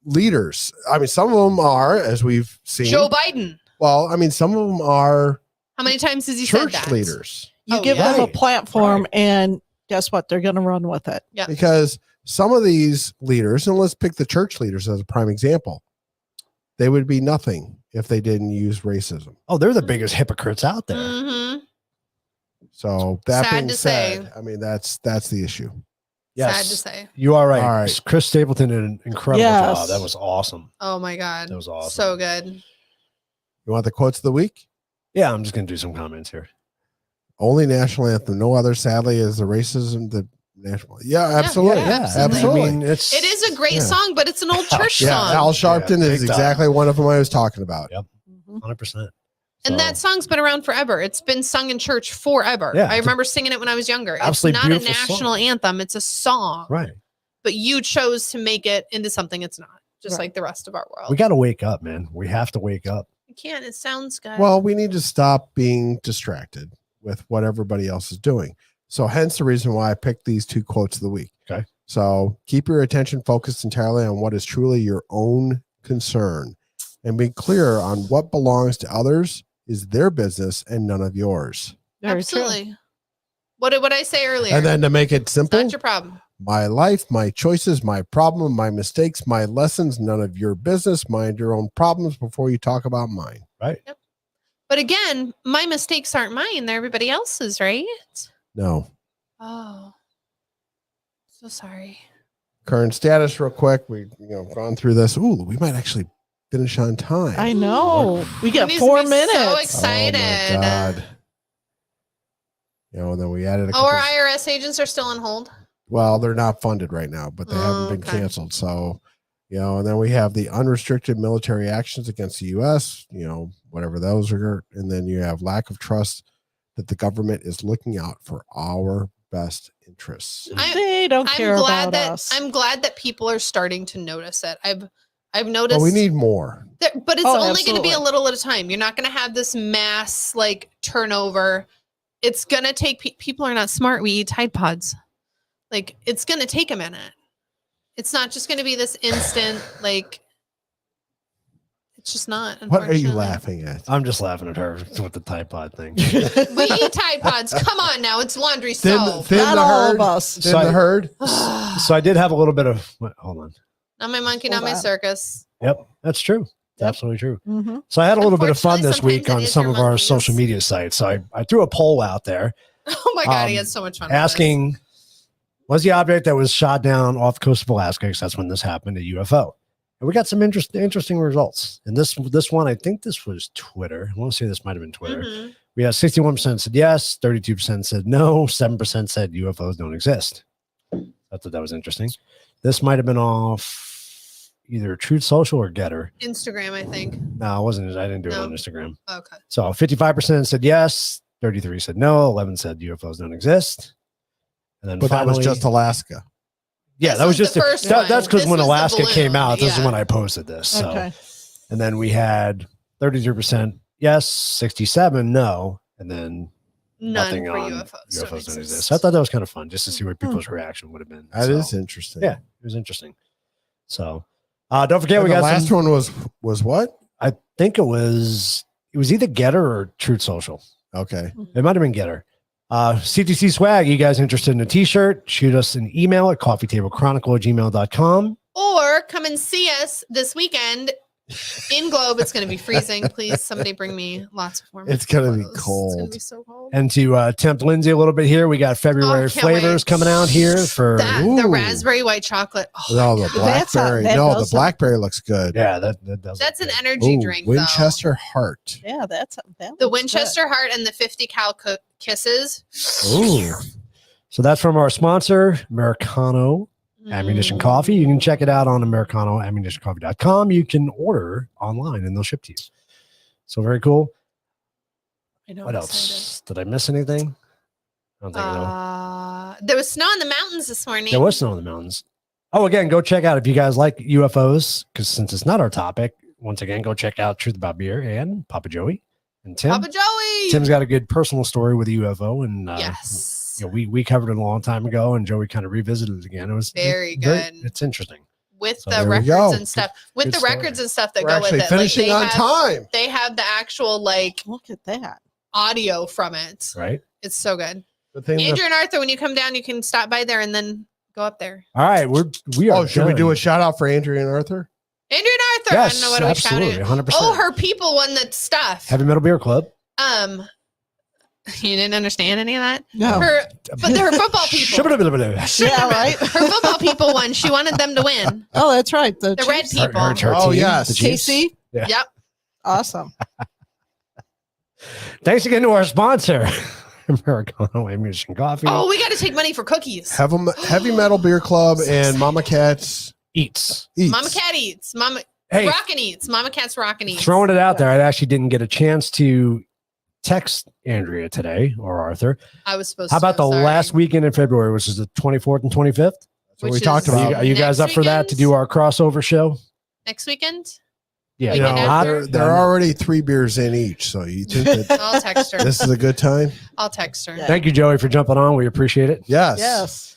leaders. I mean, some of them are, as we've what. seen. Joe Biden. Well, I mean, some of them are How many times has he said church that? leaders. You Oh, give yeah. them a Right. platform, Right. and guess what? They're going to run with it. Yep. Because some of these leaders, and let's pick the church leaders as a prime example, they would be nothing if they didn't use racism. Oh, they're the biggest hypocrites out there. Mm-hmm. So that Sad being to said, say. I mean that's the issue. Yes. Sad to say. You are right. All right. Chris Stapleton did an incredible Yes. job. That was awesome. Oh my God. That was awesome. So good. You want the quotes of the week? Yeah, I'm just going to do some comments here. Only national anthem. No other, sadly, is the racism. The national. Yeah, absolutely. yeah, absolutely. I mean, it's It is a great Yeah. song, but it's an old church Yeah, song. Al Sharpton Yeah, is big time. exactly one of them I was talking about. Yep. 100%. And that song's been around forever. It's been sung in church forever. Yeah, I it's a remember singing it when I was younger. It's absolutely not a beautiful song. national anthem. It's a song. Right. But you chose to make it into something it's not, just Right. like the rest of our world. We got to wake up, man. We have to wake up. You can't. It sounds good. Well, we need to stop being distracted with what everybody else is doing. So hence the reason why I picked these two quotes of the week. Okay. So keep your attention focused entirely on what is truly your own concern and be clear on what belongs to others is their business and none of yours. Very true. Absolutely. What did I say earlier? And then to make it It's simple, not your problem. my life, my choices, my problem, my mistakes, my lessons, none of your business. Mind your own problems before you talk about mine. Right. But again, my mistakes aren't mine. They're everybody else's, right? No. Oh, so sorry. Current status real quick. We've gone through this. Ooh, we might actually finish on time. I know. We got Denise 4 will be minutes. So excited. Oh my God. And then we added a Oh, couple. our IRS agents are still on hold. Well, they're not funded right now, but they haven't been Okay. canceled. So, and then we have the unrestricted military actions against the U.S., whatever those are. And then you have lack of trust that the government is looking out for our best interests. They don't care about that us. I'm glad that people are starting to notice it. I've noticed. But we need more. But it's Oh, only going to be a absolutely. little at a time. You're not going to have this mass turnover. It's going to take people are not smart. We eat Tide Pods. It's going to take a minute. It's not just going to be this instant. It's just not. What are you unfortunately. laughing at? I'm just laughing at her with the Tide Pod thing. We eat Tide Pods. Come on now. It's laundry soap. Thin Not the all herd. of us. Thin the herd. So I did have a little bit of, hold on. Not my monkey, not Hold my on. circus. Yep. That's true. It's absolutely true. Mhm. So I had a little bit of fun this Unfortunately, week on sometimes it some is of your our monkeys. social media sites. So I threw a poll out there Oh my God, he Um, had so much fun. with this. asking, was the object that was shot down off the coast of Alaska, because that's when this happened, a UFO? And we got some interesting results. And this one, I think this was Twitter. I want to say this might have been Twitter. Mhm. We had 61% said yes, 32% said no, 7% said UFOs don't exist. I thought that was interesting. This might have been off either Truth Social or Getter. Instagram, I think. No, it wasn't. I didn't do it No. on Instagram. Okay. So 55% said yes, 33 said no, 11 said UFOs don't exist. And then But that was finally- just Alaska. yeah, This that was was just the first that- one. that's because This when was the Alaska came balloon, out, this is yeah. when I posted this. So, Okay. and then we had 33% yes, 67 no, and then None nothing for on UFOs. UFOs don't exist. So I thought that was kind of fun just to see what people's reaction would have been. That So, is interesting. yeah, it was interesting. So don't forget, And we the got last some, one was what? I think it was either Getter or Truth Social. Okay. It might have been Getter. CTC swag. You guys interested in a t-shirt? Shoot us an email at coffeetablechronicle@gmail.com. Or come and see us this weekend in Globe. It's going to be freezing. Please, somebody bring me lots of warm. It's gonna be clothes. It's cold. going to be so cold. And to tempt Lindsay a little bit here, we got February Oh, can't flavors wait. coming out here for The Ooh. raspberry white chocolate. Oh, No, the That's a- blackberry. that No, the does blackberry looks good. yeah, that does. that's an look good. energy Ooh, drink. Winchester Heart. Yeah, that The looks Winchester Heart and the 50 cal kisses. Ooh. So that's from our sponsor, Americano. Ammunition Coffee. You can check it out on AmericanoAmmunitionCoffee.com. You can order online and they'll ship to you. So very cool. What else? Did I miss anything? I don't think so. There was snow in the mountains this morning. There was snow in the mountains. Oh, again, go check out if you guys like UFOs, because since it's not our topic, once again, go check out Truth About Beer and Papa Joey and Tim. Papa Joey. Tim's got a good personal story with a UFO, and yes, we covered it a long time ago, and Joey kind of revisited it again. It was very good. It's interesting. With So the there we records go. and stuff. With Good the story. records and stuff that We're go with actually it. finishing on time. They have the actual Look at that. audio from it. Right. It's so good. The thing Andrew and Arthur, when you come down, you can stop by there and then go up there. All right, we are. Oh, should we do a done. shout out for Andrea and Arthur? Andrew and Arthur. Yes, I don't know what do we shout absolutely, out. 100%. Oh, her people won the stuff. Heavy Metal Beer Club? You didn't understand any of that? No. But they're football people. Yeah, right. Her football people won. She wanted them to win. Oh, that's right. The The red Chiefs. people. Oh, yes. Casey. Yeah. Yep. Awesome. Thanks again to our sponsor, Americano Ammunition Coffee. Oh, we got to take money for cookies. Heavy Metal Beer Club and Mama Cat's Eats. Mama Cat eats. Mama Hey. Rockin' eats. Mama Cat's rockin' eats. Throwing it out there, I actually didn't get a chance to text Andrea today or Arthur. I was supposed How about to. the last weekend in February, which is the 24th and 25th? That's what we Which talked is about. Are you guys up next for that to do our crossover show? Next weekend? Yeah, Weekend after? They're already 3 beers in each, so you think that I'll text her. this is a good time? I'll text her. Thank you, Joey, for jumping on. We appreciate it. Yes. Yes.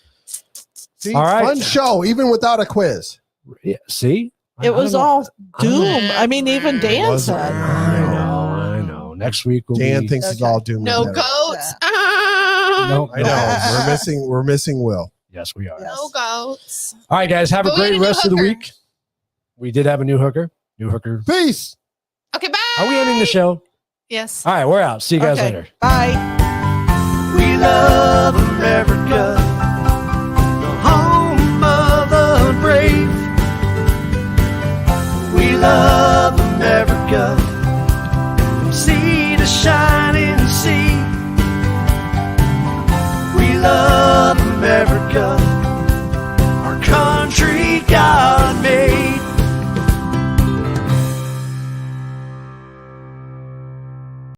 See, All right. fun show, even without a quiz. Yeah, see? It was all doom. know. I mean, even Dan Was it? said. I know. Next week we'll Dan be... thinks it's all doom. No and gloom. goats. Ah, Nope. I know. We're missing Will. Yes, we are. No goats. All right, guys. Have a But we great had a new rest of the hooker. week. We did have a new hooker. Peace. Okay, bye. Are we ending the show? Yes. All right, we're out. See you guys Okay. later. Bye. We love America, the home of the brave. We love America.